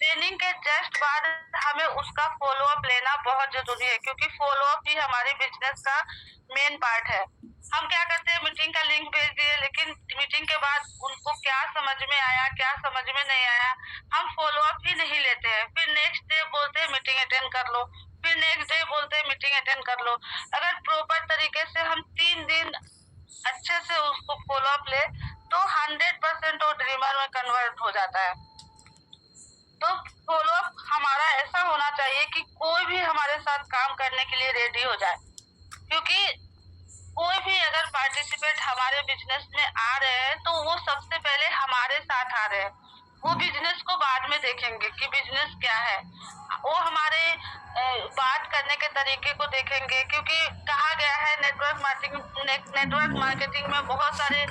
ट्रेनिंग के जस्ट बाद हमें उसका फॉलो अप लेना बहुत जरूरी है, क्योंकि फॉलो अप ही हमारे बिजनेस का मेन पार्ट है। हम क्या करते हैं, मीटिंग का लिंक भेज दिए, लेकिन मीटिंग के बाद उनको क्या समझ में आया, क्या समझ में नहीं आया, हम फॉलो अप ही नहीं लेते हैं। फिर नेक्स्ट डे बोलते हैं मीटिंग अटेंड कर लो, फिर नेक्स्ट डे बोलते हैं मीटिंग अटेंड कर लो। अगर प्रॉपर तरीके से हम 3 दिन अच्छे से उसको फॉलो अप ले, तो 100% वो ड्रीमर में कन्वर्ट हो जाता है। तो फॉलो अप हमारा ऐसा होना चाहिए कि कोई भी हमारे साथ काम करने के लिए रेडी हो जाए, क्योंकि कोई भी अगर पार्टिसिपेट हमारे बिजनेस में आ रहे हैं, तो वो सबसे पहले हमारे साथ आ रहे हैं। वो बिजनेस को बाद में देखेंगे कि बिजनेस क्या है, वो हमारे बात करने के तरीके को देखेंगे, क्योंकि कहा गया है नेटवर्क मार्केटिंग में बहुत सारे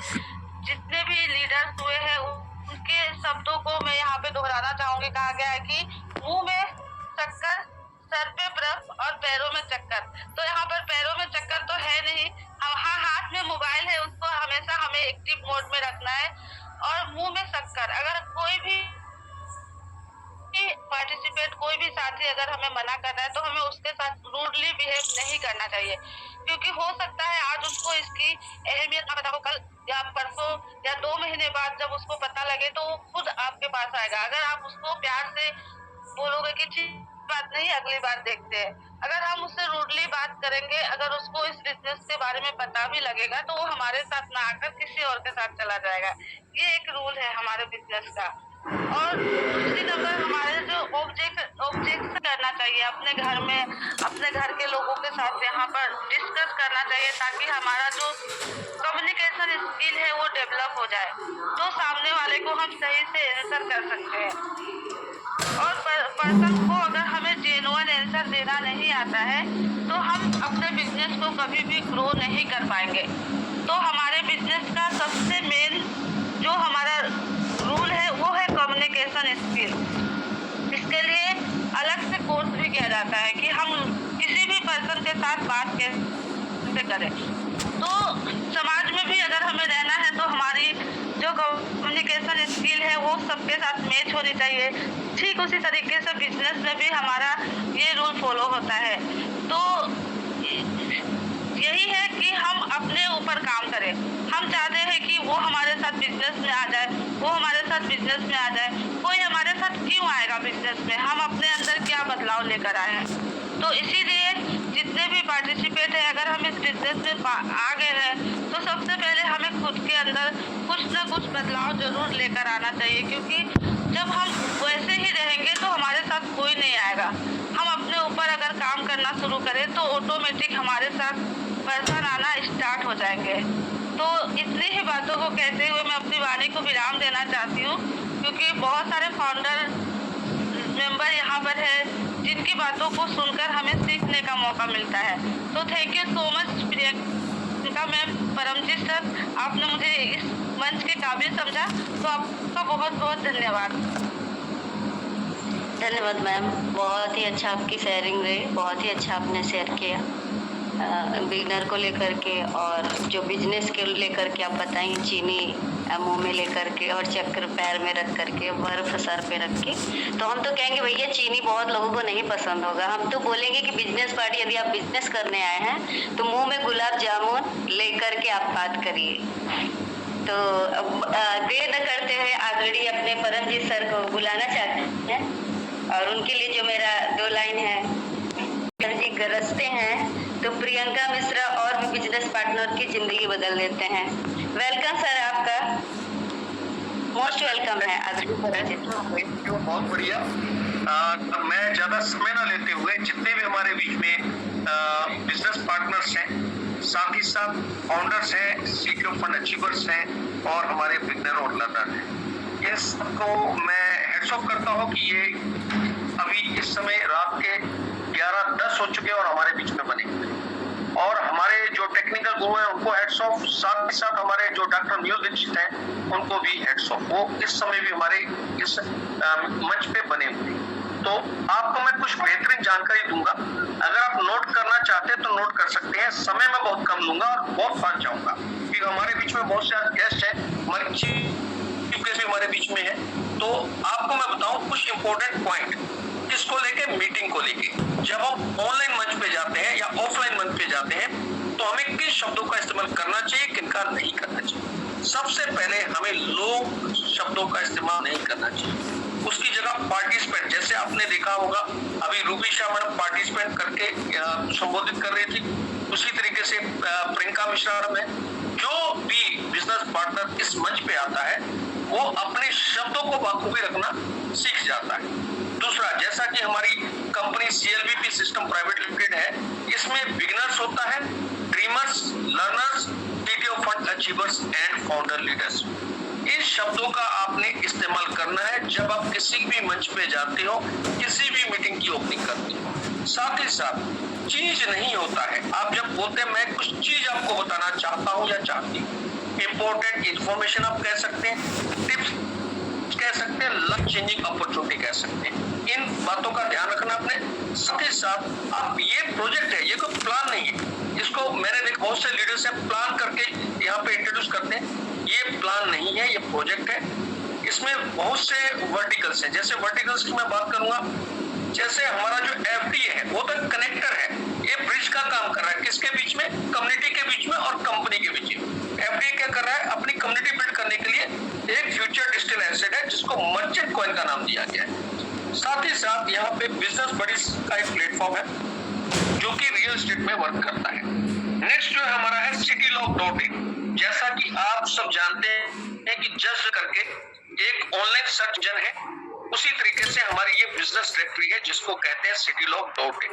जितने भी लीडर्स हुए हैं, उनके शब्दों को मैं यहाँ पे दोहराना चाहूंगी। कहा गया है कि मुंह में शक्कर, सर पे बर्फ और पैरों में चक्कर। तो यहाँ पर पैरों में चक्कर तो है नहीं, हाँ हाथ में मोबाइल है, उसको हमेशा हमें एक्टिव मोड में रखना है। और मुंह में शक्कर, अगर कोई भी पार्टिसिपेट, कोई भी साथी अगर हमें मना कर रहा है, तो हमें उसके साथ रूडली बिहेव नहीं करना चाहिए, क्योंकि हो सकता है आज उसको इसकी अहमियत ना पता हो, कल या परसों या 2 महीने बाद जब उसको पता लगे, तो वो खुद आपके पास आएगा। अगर आप उसको प्यार से बोलोगे कि ठीक बात नहीं, अगली बार देखते हैं, अगर हम उससे रूडली बात करेंगे, अगर उसको इस बिजनेस के बारे में पता भी लगेगा, तो वो हमारे साथ ना आकर किसी और के साथ चला जाएगा। ये एक रूल है हमारे बिजनेस का। और दूसरी नंबर, हमारे जो ऑब्जेक्ट करना चाहिए अपने घर में, अपने घर के लोगों के साथ यहाँ पर डिस्कस करना चाहिए, ताकि हमारा जो कम्युनिकेशन स्किल है वो डेवलप हो जाए, तो सामने वाले को हम सही से आंसर कर सकते हैं। और पर्सन को अगर हमें जेन्युइन आंसर देना नहीं आता है, तो हम अपने बिजनेस को कभी भी ग्रो नहीं कर पाएंगे। तो हमारे बिजनेस का सबसे मेन जो हमारा रूल है, वो है कम्युनिकेशन स्किल। इसके लिए अलग से कोर्स भी किया जाता है कि हम किसी भी पर्सन के साथ बात कैसे करें। तो समाज में भी अगर हमें रहना है, तो हमारी जो कम्युनिकेशन स्किल है वो सबके साथ मैच होनी चाहिए। ठीक उसी तरीके से बिजनेस में भी हमारा ये रूल फॉलो होता है। तो यही है कि हम अपने ऊपर काम करें। हम चाहते हैं कि वो हमारे साथ बिजनेस में आ जाए, वो हमारे साथ बिजनेस में आ जाए। कोई हमारे साथ क्यों आएगा बिजनेस में, हम अपने अंदर क्या बदलाव लेकर आए हैं। तो इसीलिए जितने भी पार्टिसिपेट हैं, अगर हम इस बिजनेस में आ गए हैं, तो सबसे पहले हमें खुद के अंदर कुछ ना कुछ बदलाव जरूर लेकर आना चाहिए, क्योंकि जब हम वैसे ही रहेंगे तो हमारे साथ कोई नहीं आएगा। हम अपने ऊपर अगर काम करना शुरू करें, तो ऑटोमेटिक हमारे साथ पर्सन आना स्टार्ट हो जाएंगे। तो इतनी ही बातों को कहते हुए मैं अपनी वाणी को विराम देना चाहती हूँ, क्योंकि बहुत सारे फाउंडर मेंबर यहाँ पर है, जिनकी बातों को सुनकर हमें सीखने का मौका मिलता है। तो thank you so much Priyanka ma'am, Paramjeet sir, आपने मुझे इस मंच के काबिल समझा, तो आपका बहुत बहुत धन्यवाद। धन्यवाद मैम, बहुत ही अच्छा आपकी शेयरिंग रही, बहुत ही अच्छा आपने शेयर किया बिगनर को लेकर के, और जो बिजनेस के लेकर के आप बताएं, चीनी मुंह में लेकर के और चक्कर पैर में रख करके, बर्फ सर पे रख के। तो हम तो कहेंगे भैया चीनी बहुत लोगों को नहीं पसंद होगा। हम तो बोलेंगे कि बिजनेस पार्टी, यदि आप बिजनेस करने आए हैं, तो मुंह में गुलाब जामुन लेकर के आप बात करिए। तो देर न करते हुए आगड़ी अपने परमजीत सर को बुलाना चाहते हैं, और उनके लिए जो मेरा 2 लाइन है, जी गरजते हैं तो प्रियंका मिश्रा और भी बिजनेस पार्टनर की जिंदगी बदल देते हैं। वेलकम सर, आपका मोस्ट वेलकम है। बहुत बढ़िया। मैं ज्यादा समय ना लेते हुए, जितने भी हमारे बीच में बिजनेस पार्टनर्स हैं, साथ ही साथ फाउंडर्स हैं, सीक्रेट फंड अचीवर्स हैं, और हमारे बिगनर और लर्नर हैं, ये सबको मैं हेड्स ऑफ करता हूँ कि ये अभी इस समय रात के 11:10 हो चुके हैं और हमारे बीच में बने हुए हैं। और हमारे जो टेक्निकल गुरु हैं उनको हेड्स ऑफ, साथ ही साथ हमारे जो डॉक्टर न्यूज दीक्षित हैं उनको भी हेड्स ऑफ। वो इस समय भी हमारे इस मंच पे बने हुए हैं। तो आपको मैं कुछ बेहतरीन जानकारी दूंगा, अगर आप नोट करना चाहते हैं तो नोट कर सकते हैं। समय मैं चीफ गेस्ट हमारे बीच में है। तो आपको मैं बताऊं कुछ इंपॉर्टेंट पॉइंट किसको लेके, मीटिंग को लेके। जब हम ऑनलाइन मंच पे जाते हैं या ऑफलाइन मंच पे जाते हैं तो हमें किन शब्दों का इस्तेमाल करना चाहिए, किनका नहीं करना चाहिए। सबसे पहले हमें लोग शब्दों का इस्तेमाल नहीं करना चाहिए, उसकी जगह पार्टिसिपेंट, जैसे आपने देखा होगा अभी रूबी शाह मैडम पार्टिसिपेंट करके संबोधित कर रही थी, उसी तरीके से प्रियंका मिश्रा मैडम है। जो भी बिजनेस पार्टनर इस मंच पे आता है वो अपने शब्दों को बाखूबी रखना सीख जाता है। दूसरा, जैसा कि हमारी company CLVP system private limited है, इसमें बिगिनर्स होता है, dreamers, learners, TTO fund achievers and founder leaders. इन शब्दों का आपने इस्तेमाल करना है जब आप किसी भी मंच पे जाते हो, किसी भी मीटिंग की ओपनिंग करते हो। साथ ही साथ चीज नहीं होता है, आप जब बोलते हैं मैं कुछ चीज आपको बताना चाहता हूं या चाहती हूँ, इंपॉर्टेंट इंफॉर्मेशन आप कह सकते हैं, टिप्स कह सकते हैं, लाइफ चेंजिंग अपॉर्चुनिटी कह सकते हैं। इन बातों का ध्यान रखना आपने। साथ ही साथ आप, ये प्रोजेक्ट है, ये कोई प्लान नहीं है। इसको मैंने देखा बहुत से लीडर्स हैं प्लान करके यहाँ पे इंट्रोड्यूस करते हैं, ये प्लान नहीं है, ये प्रोजेक्ट है। इसमें बहुत से वर्टिकल्स हैं। जैसे वर्टिकल्स की मैं बात करूंगा, जैसे हमारा जो FDA है वो तो कनेक्टर है, ये ब्रिज का काम कर रहा है, किसके बीच में, कम्युनिटी के बीच में और कंपनी के बीच में। FDA क्या कर रहा है, अपनी कम्युनिटी बिल्ड करने के लिए एक फ्यूचर डिजिटल एसेट है जिसको मर्चेंट कॉइन का नाम दिया गया है। साथ ही साथ यहाँ पे बिजनेस बडीज का एक प्लेटफॉर्म है जो कि रियल एस्टेट में वर्क करता है। नेक्स्ट जो हमारा है citylog.in। जैसा कि आप सब जानते हैं कि जस्ट करके एक ऑनलाइन सर्च इंजन है, उसी तरीके से हमारी ये बिजनेस डायरेक्टरी है जिसको कहते हैं citylog.in।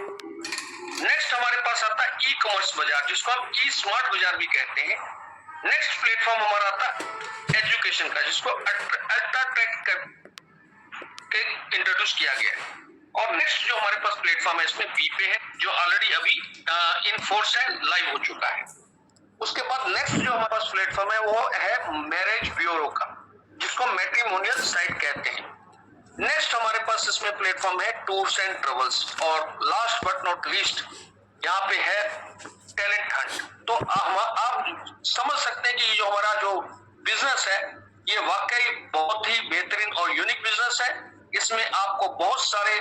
नेक्स्ट हमारे पास आता है ई-कॉमर्स बाजार, जिसको हम ई-स्मार्ट बाजार भी कहते हैं। नेक्स्ट प्लेटफॉर्म हमारा आता है एजुकेशन का, जिसको अल्ट्रा ट्रैक के इंट्रोड्यूस किया गया है। और नेक्स्ट जो हमारे पास प्लेटफॉर्म है इसमें बीपे है, जो ऑलरेडी अभी इन फोर्स है, लाइव हो चुका है। उसके बाद नेक्स्ट जो हमारे पास प्लेटफॉर्म है वो है मैरिज ब्यूरो का, जिसको मैट्रिमोनियल साइट कहते हैं। नेक्स्ट हमारे पास इसमें प्लेटफॉर्म है टूर्स एंड ट्रेवल्स। और लास्ट बट नॉट लीस्ट यहाँ पे है टैलेंट हंट। तो आप समझ सकते हैं कि जो हमारा जो बिजनेस है ये वाकई बहुत ही बेहतरीन और यूनिक बिजनेस है। इसमें आपको बहुत सारे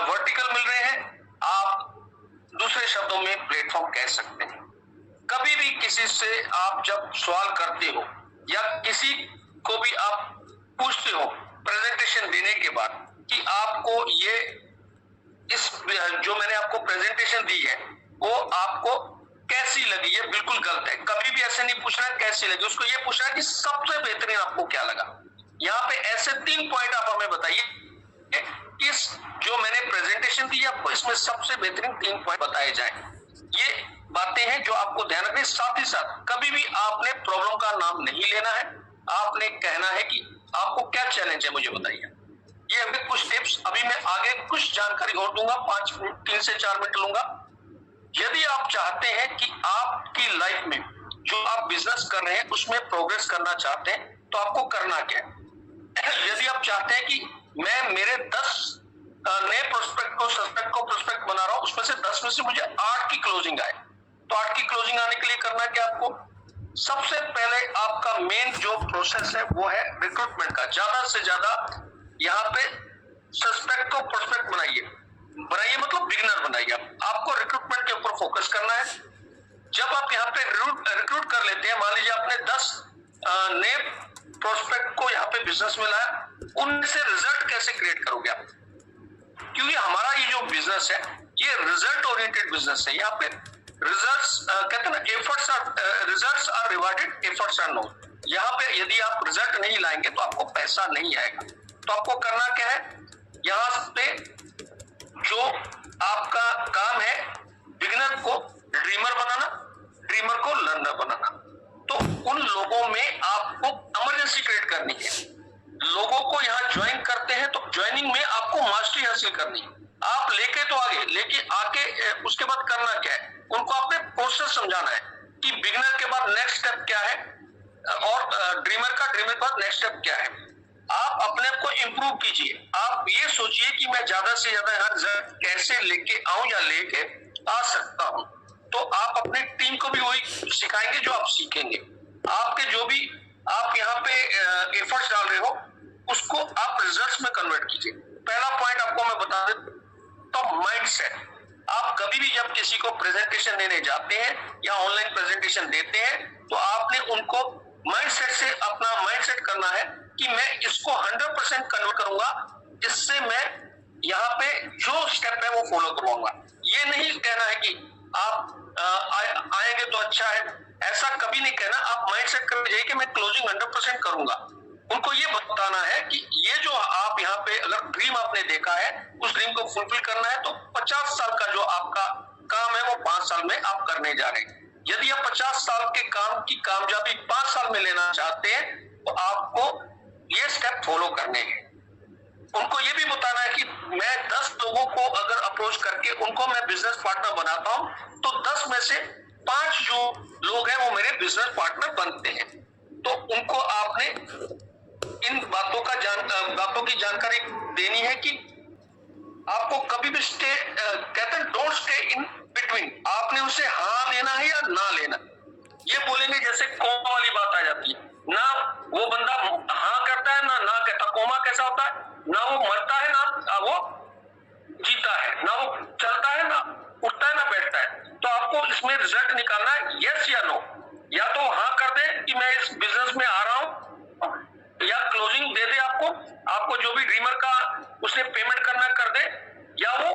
वर्टिकल मिल रहे हैं, आप दूसरे शब्दों में प्लेटफॉर्म कह सकते हैं। कभी भी किसी से आप जब सवाल करते हो या किसी को भी आप पूछते हो प्रेजेंटेशन देने के बाद कि आपको ये इस जो मैंने आपको प्रेजेंटेशन दी है वो आपको कैसी लगी, ये बिल्कुल गलत है। कभी भी ऐसे नहीं पूछना कैसी लगी, उसको ये पूछना है कि सबसे बेहतरीन आपको क्या लगा। यहाँ पे ऐसे 3 पॉइंट आप हमें बताइए, इस जो मैंने प्रेजेंटेशन दी आपको इसमें सबसे बेहतरीन 3 पॉइंट बताए जाए। ये बातें हैं जो आपको ध्यान रखनी। साथ ही साथ कभी भी आपने प्रॉब्लम का नाम नहीं लेना है, आपने कहना है कि आपको क्या चैलेंज है मुझे बताइए। ये हमें कुछ टिप्स, अभी मैं आगे कुछ जानकारी और दूंगा, 3 से 4 मिनट लूंगा। यदि आप चाहते हैं कि आपकी लाइफ में जो आप बिजनेस कर रहे हैं उसमें प्रोग्रेस करना चाहते हैं तो आपको करना क्या है। यदि आप चाहते हैं कि मैं मेरे 10 नए प्रोस्पेक्ट को प्रोस्पेक्ट बना रहा हूं, उसमें से 10 में से मुझे 8 की क्लोजिंग आए, तो 8 की क्लोजिंग आने के लिए करना क्या आपको, सबसे पहले आपका मेन जो प्रोसेस है वो है रिक्रूटमेंट का। ज्यादा से ज्यादा यहाँ पे सस्पेक्ट को प्रोस्पेक्ट बनाइए मतलब बिगिनर बनाइए। आपको रिक्रूटमेंट के ऊपर फोकस करना है। जब आप यहाँ पे रिक्रूट कर लेते हैं, मान लीजिए आपने 10 नए प्रोस्पेक्ट को यहाँ पे बिजनेस में लाया, उनमें से रिजल्ट कैसे क्रिएट करोगे आप, क्योंकि हमारा ये जो बिजनेस है ये रिजल्ट ओरिएंटेड बिजनेस है। यहाँ पे रिजल्ट्स कहते हैं ना, results are rewarded, efforts are known. यहाँ पे यदि आप रिजल्ट नहीं लाएंगे तो आपको पैसा नहीं आएगा। तो आपको करना क्या है, यहाँ पे जो आपका काम है बिगिनर को ड्रीमर बनाना, ड्रीमर को लर्नर बनाना। तो उन लोगों में आपको इमरजेंसी क्रिएट करनी है। लोगों को यहाँ ज्वाइन करते हैं तो ज्वाइनिंग में आपको मास्टरी हासिल करनी है। आप लेके तो लेके आके उसके बाद करना क्या है, उनको आपने प्रोसेस समझाना है कि बिगिनर के बाद नेक्स्ट स्टेप क्या है और ड्रीमर के बाद नेक्स्ट स्टेप क्या है। आप अपने आप को इंप्रूव कीजिए। आप ये सोचिए कि मैं ज्यादा से ज्यादा यहाँ रिजल्ट कैसे लेके आऊं या लेके आ सकता हूं। तो आप अपने टीम को भी वही सिखाएंगे जो आप सीखेंगे। आपके जो भी आप यहाँ पे एफर्ट्स डाल रहे हो, उसको आप रिजल्ट्स में कन्वर्ट कीजिए। पहला पॉइंट आपको मैं बता देता तो माइंडसेट। आप कभी भी जब किसी को प्रेजेंटेशन देने जाते हैं या ऑनलाइन प्रेजेंटेशन देते हैं तो आपने उनको माइंडसेट से अपना माइंडसेट करना है कि मैं इसको 100% कन्वर्ट करूंगा, जिससे मैं यहाँ पे जो स्टेप है वो फॉलो करवाऊंगा। ये नहीं कहना है कि आप आएंगे तो अच्छा है, ऐसा कभी नहीं कहना। आप माइंडसेट करके जाइए कि मैं क्लोजिंग 100% करूंगा। उनको ये बताना है कि ये जो आप यहाँ पे अगर ड्रीम आपने देखा है उस ड्रीम को फुलफिल करना है तो 50 साल का जो आपका काम है वो 5 साल में आप करने जा रहे हैं। यदि आप 50 साल के काम की कामयाबी 5 साल में लेना चाहते हैं तो आपको ये स्टेप फॉलो करने हैं। उनको ये भी बताना है कि मैं 10 लोगों को अगर अप्रोच करके उनको मैं बिजनेस पार्टनर बनाता हूं तो 10 में से 5 जो लोग हैं वो मेरे बिजनेस पार्टनर बनते हैं। तो उनको आपने इन बातों की जानकारी देनी है कि आपको कभी भी कहते हैं डोंट स्टे इन बिटवीन। आपने उसे हाँ लेना है या ना लेना। ये बोलेंगे जैसे कोमा वाली बात आ जाती है ना, वो बंदा हाँ करता है ना कहता। कोमा कैसा होता है, ना वो मरता है ना वो जीता है, ना वो चलता है ना उठता है ना बैठता है। तो आपको इसमें रिजल्ट निकालना है यस या नो। या तो हाँ कर दे कि मैं इस बिजनेस में आ रहा हूं, या क्लोजिंग दे दे आपको जो भी ड्रीमर का उसने पेमेंट करना कर दे, या वो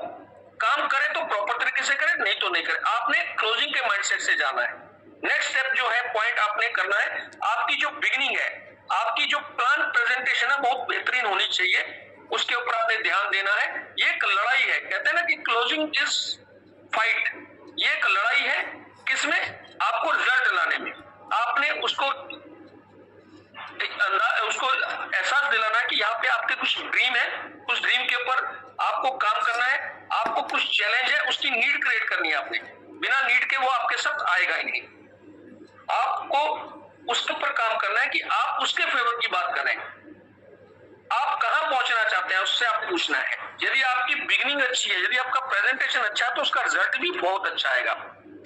काम करे तो प्रॉपर तरीके से करे, नहीं तो नहीं करे। आपने क्लोजिंग के माइंडसेट से जाना है। नेक्स्ट स्टेप जो है पॉइंट आपने करना है, आपकी जो बिगिनिंग है, आपकी जो प्लान प्रेजेंटेशन है बहुत बेहतरीन होनी चाहिए, उसके ऊपर आपने ध्यान देना है। ये एक लड़ाई है, कहते हैं ना कि क्लोजिंग इज फाइट। ये एक लड़ाई है किसमें, आपको रिजल्ट लाने में। आपने उसको एहसास दिलाना है कि यहाँ पे आपके कुछ ड्रीम है, उस ड्रीम के ऊपर आपको काम करना है, आपको कुछ चैलेंज है, उसकी नीड क्रिएट करनी है आपने। बिना नीड के वो आपके साथ आएगा ही नहीं। आपको उसके ऊपर काम करना है कि आप उसके फेवर की बात करें। आप कहां पहुंचना चाहते हैं उससे आप पूछना है। यदि आपकी बिगिनिंग अच्छी है, यदि आपका प्रेजेंटेशन अच्छा है तो उसका रिजल्ट भी बहुत अच्छा आएगा।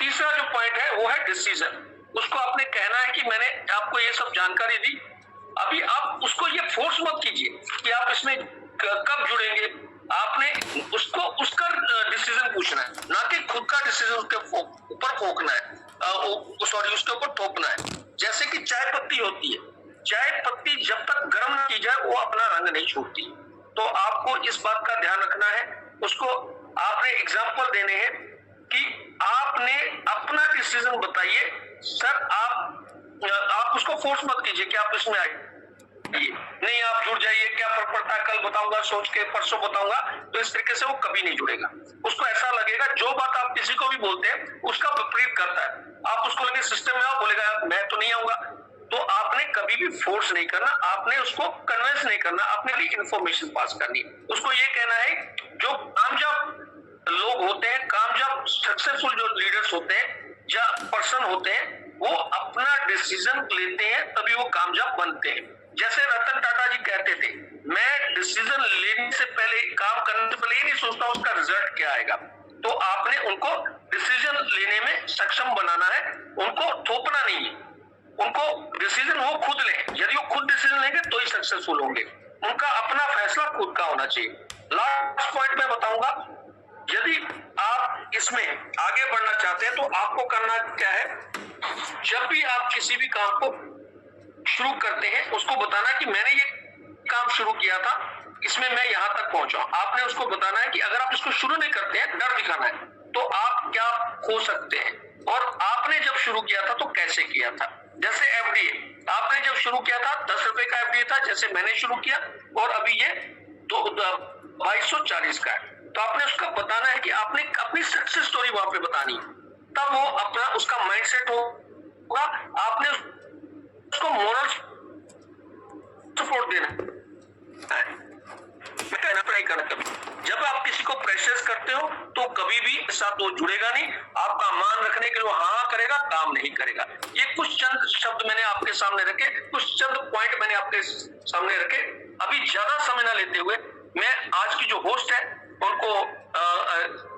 तीसरा जो पॉइंट है वो है डिसीजन। उसको आपने कहना है कि मैंने आपको ये सब जानकारी दी, अभी आप उसको ये फोर्स मत कीजिए कि आप इसमें कब जुड़ेंगे। आपने उसको उसका डिसीजन पूछना है, ना कि खुद का डिसीजन उसके ऊपर फोकना है, उसके ऊपर थोपना है। जैसे कि चाय पत्ती होती है, चाय पत्ती जब तक गर्म न की जाए वो अपना रंग नहीं छोड़ती। तो आपको इस बात का ध्यान रखना है। उसको आपने एग्जाम्पल देने हैं कि आपने अपना डिसीजन बताइए। सर आप उसको फोर्स मत कीजिए कि आप इसमें आइए, नहीं आप जुड़ जाइए, क्या फर्क पड़ता है, कल बताऊंगा, सोच के परसों बताऊंगा। तो इस तरीके से वो कभी नहीं जुड़ेगा। उसको ऐसा लगेगा जो बात आप किसी को भी बोलते हैं उसका विपरीत करता है। आप उसको लगे सिस्टम में आओ, बोलेगा मैं तो नहीं आऊंगा। तो आपने कभी भी फोर्स नहीं करना, आपने उसको कन्विंस नहीं करना, आपने भी इंफॉर्मेशन पास करनी है। उसको ये कहना है जो कामयाब लोग होते हैं, कामयाब सक्सेसफुल जो लीडर्स होते हैं या पर्सन होते हैं, वो अपना डिसीजन लेते हैं तभी वो कामयाब बनते हैं। जैसे रतन टाटा जी कहते थे, मैं डिसीजन लेने से पहले, काम करने से पहले ये नहीं सोचता उसका रिजल्ट क्या आएगा। तो आपने उनको डिसीजन लेने में सक्षम बनाना है, उनको थोपना नहीं है। उनको डिसीजन वो खुद लें। यदि वो खुद डिसीजन लेंगे तो ही सक्सेसफुल होंगे। उनका अपना फैसला खुद का होना चाहिए। लास्ट पॉइंट मैं बताऊंगा, यदि आप इसमें आगे बढ़ना चाहते हैं तो आपको करना क्या है, जब भी आप किसी भी काम को शुरू करते हैं उसको बताना कि मैंने ये काम शुरू किया था, इसमें मैं यहां तक पहुंचा। आपने उसको बताना है कि अगर आप इसको शुरू नहीं करते हैं, डर दिखाना है, तो आप क्या खो सकते हैं और आपने जब शुरू किया था तो कैसे किया था। जैसे एफडीए, आपने जब शुरू किया था 10 रुपए का एफडीए था, जैसे मैंने शुरू किया, और अभी ये 2240 का है। तो आपने उसका बताना है कि आपने अपनी सक्सेस स्टोरी वहां पे बतानी है, तब वो अपना उसका माइंडसेट होगा। आपने उसको मोरल सपोर्ट देना है। जब आप किसी को प्रेशराइज करते हो तो कभी भी साथ वो जुड़ेगा नहीं। आपका मान रखने के लिए हाँ करेगा, काम नहीं करेगा। ये कुछ चंद शब्द मैंने आपके सामने रखे, कुछ चंद पॉइंट मैंने आपके सामने रखे। अभी ज्यादा समय ना लेते हुए मैं आज की जो होस्ट है उनको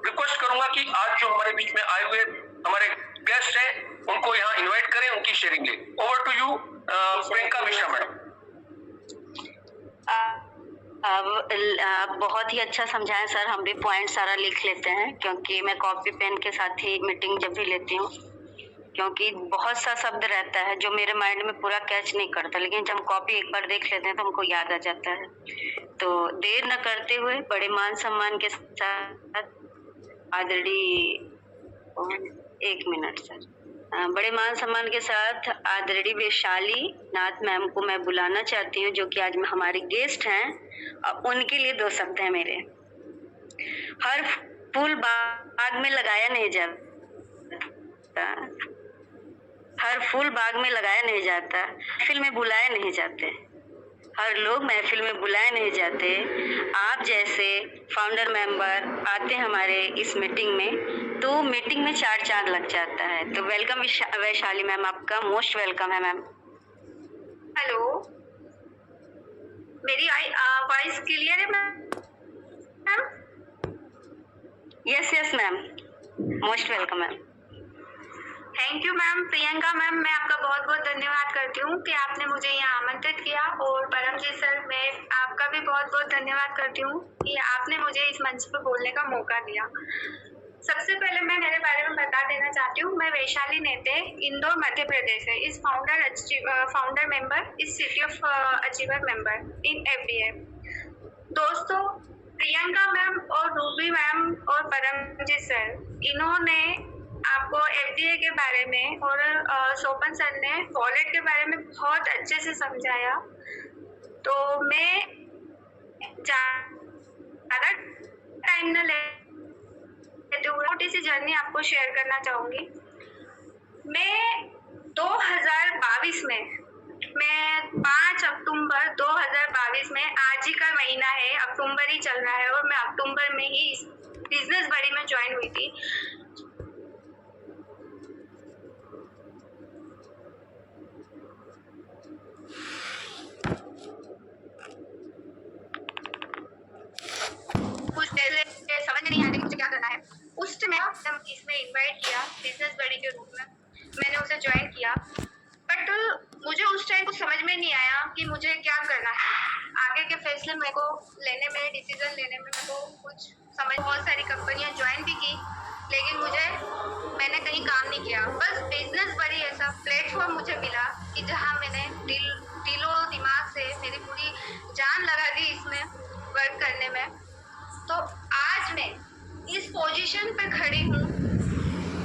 रिक्वेस्ट करूंगा कि आज जो हमारे बीच में आए हुए हमारे गेस्ट हैं उनको यहाँ इनवाइट करें, उनकी शेयरिंग ले। Over to you Priyanka Mishra madam. आप बहुत ही अच्छा समझाएं सर, हम भी पॉइंट सारा लिख लेते हैं क्योंकि मैं कॉपी पेन के साथ ही मीटिंग जब भी लेती हूँ, क्योंकि बहुत सा शब्द रहता है जो मेरे माइंड में पूरा कैच नहीं करता, लेकिन जब कॉपी एक बार देख लेते हैं तो हमको याद आ जाता है। तो देर न करते हुए बड़े मान सम्मान के साथ आदरणीय, एक मिनट सर, बड़े मान सम्मान के साथ आदरणीय वैशाली नाथ मैम को मैं बुलाना चाहती हूँ, जो कि आज हमारे गेस्ट हैं। उनके लिए 2 शब्द हैं मेरे। हर फूल बाग में लगाया नहीं जाता, हर फूल बाग में लगाया नहीं जाता, महफिल में बुलाए नहीं जाते, हर लोग महफिल में बुलाए नहीं जाते। आप जैसे फाउंडर मेंबर आते हैं हमारे इस मीटिंग में तो मीटिंग में 4 चांद लग जाता है। तो वेलकम वैशाली मैम, आपका मोस्ट वेलकम है मैम। हेलो, मेरी वॉइस क्लियर है ma'am? Yes ma'am, most welcome ma'am. Thank you ma'am. Priyanka ma'am, मैं आपका बहुत बहुत धन्यवाद करती हूँ कि आपने मुझे यहाँ आमंत्रित किया, और परमजीत सर, मैं आपका भी बहुत बहुत धन्यवाद करती हूँ कि आपने मुझे इस मंच पर बोलने का मौका दिया। सबसे पहले मैं मेरे बारे में बता देना चाहती हूँ। मैं वैशाली नेते, इंदौर मध्य प्रदेश से इस फाउंडर मेंबर, इस city of achiever member in FDA। दोस्तों, प्रियंका मैम और रूबी मैम और परमजीत सर, इन्होंने आपको FDA के बारे में और सोपन सर ने वॉलेट के बारे में बहुत अच्छे से समझाया। तो मैं ज़्यादा टाइम न लेते हुए छोटी सी जर्नी आपको शेयर करना चाहूँगी। मैं 2022 में, मैं 5 अक्टूबर 2022 में, आज ही का महीना है, अक्टूबर ही चल रहा है, और मैं अक्टूबर में ही इस बिजनेस बड़ी में ज्वाइन हुई थी। कुछ पहले समझ नहीं आया कि मुझे क्या करना है। उस समय इसमें इनवाइट किया बिजनेस बड़ी के रूप में, मैंने उसे ज्वाइन किया, बट मुझे उस टाइम कुछ समझ में नहीं आया कि मुझे क्या करना है। आगे के फैसले मेरे को लेने में, डिसीजन लेने में मेरे को कुछ समझ, बहुत सारी कंपनियां ज्वाइन भी की, लेकिन मैंने कहीं काम नहीं किया। बस बिजनेस बड़ी ऐसा प्लेटफॉर्म मुझे मिला कि जहाँ मैंने दिलो दिमाग से मेरी पूरी जान लगा दी इसमें वर्क करने में। तो आज मैं इस पोजीशन पे खड़ी हूँ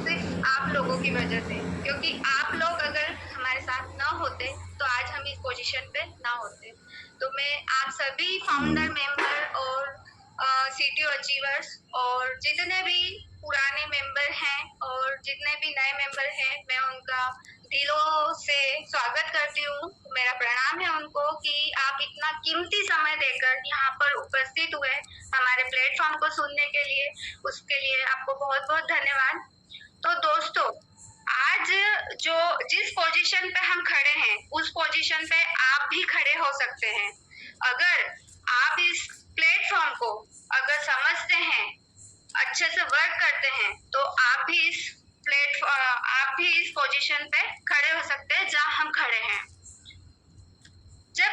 सिर्फ आप लोगों की वजह से, क्योंकि आप लोग अगर हमारे साथ ना होते तो आज हम इस पोजीशन पे ना होते। तो मैं आप सभी फाउंडर मेंबर और CTO अचीवर्स और जितने भी पुराने मेंबर हैं और जितने भी नए मेंबर हैं, मैं उनका दिलों से स्वागत करती हूँ। मेरा प्रणाम है उनको कि आप इतना कीमती समय देकर यहाँ पर उपस्थित हुए हमारे प्लेटफॉर्म को सुनने के लिए, उसके लिए आपको बहुत बहुत धन्यवाद। तो दोस्तों, आज जिस पोजीशन पे हम खड़े हैं, उस पोजीशन पे आप भी खड़े हो सकते हैं। अगर आप इस प्लेटफॉर्म को अगर समझते हैं, अच्छे से वर्क करते हैं, तो आप भी इस पोजीशन पे खड़े हो सकते हैं जहां हम खड़े हैं। जब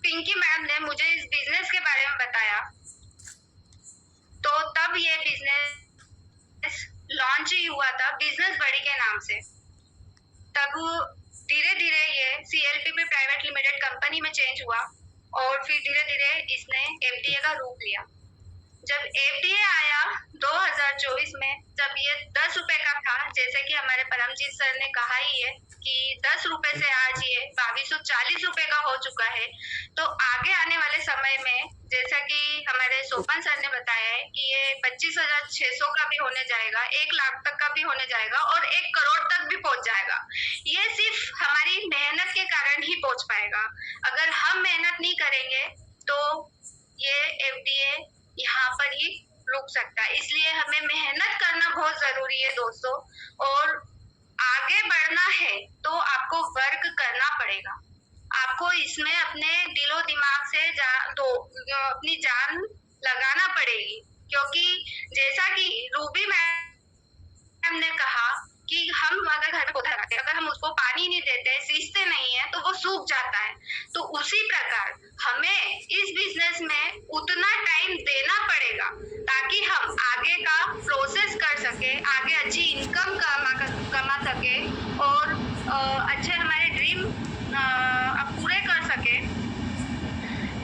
पिंकी मैम ने मुझे इस बिजनेस के बारे में बताया, तो तब ये बिजनेस लॉन्च ही हुआ था, बिजनेस बड़ी के नाम से। तब धीरे धीरे ये CLPP प्राइवेट लिमिटेड कंपनी में चेंज हुआ, और फिर धीरे धीरे इसने FDA का रूप लिया। जब FDA आया 2024 में, जब ये 10 रुपए का था, जैसे कि हमारे परमजीत सर ने कहा ही है कि 10 रुपए से आज ये 2240 रुपए का हो चुका है। तो आगे आने वाले समय में, जैसा कि हमारे सोपन सर ने बताया है कि ये 25,600 का भी होने जाएगा, 1 लाख तक का भी होने जाएगा, और 1 करोड़ तक भी पहुंच जाएगा। ये सिर्फ हमारी मेहनत के कारण ही पहुंच पाएगा। अगर हम मेहनत नहीं करेंगे तो ये FDA यहाँ पर ही रुक सकता है। इसलिए हमें मेहनत करना बहुत जरूरी है दोस्तों, और आगे बढ़ना है तो आपको वर्क करना पड़ेगा। आपको इसमें अपने दिलो दिमाग से अपनी जान लगाना पड़ेगी, क्योंकि जैसा कि रूबी मैम मैम ने कहा कि हम अगर घर में पौधा लगाते हैं, अगर हम उसको पानी नहीं देते, सींचते नहीं है, तो वो सूख जाता है। तो उसी प्रकार हमें इस बिजनेस में उतना टाइम देना पड़ेगा ताकि हम आगे का प्रोसेस कर सके, आगे अच्छी इनकम कमा सके और अच्छे हमारे ड्रीम पूरे कर सके।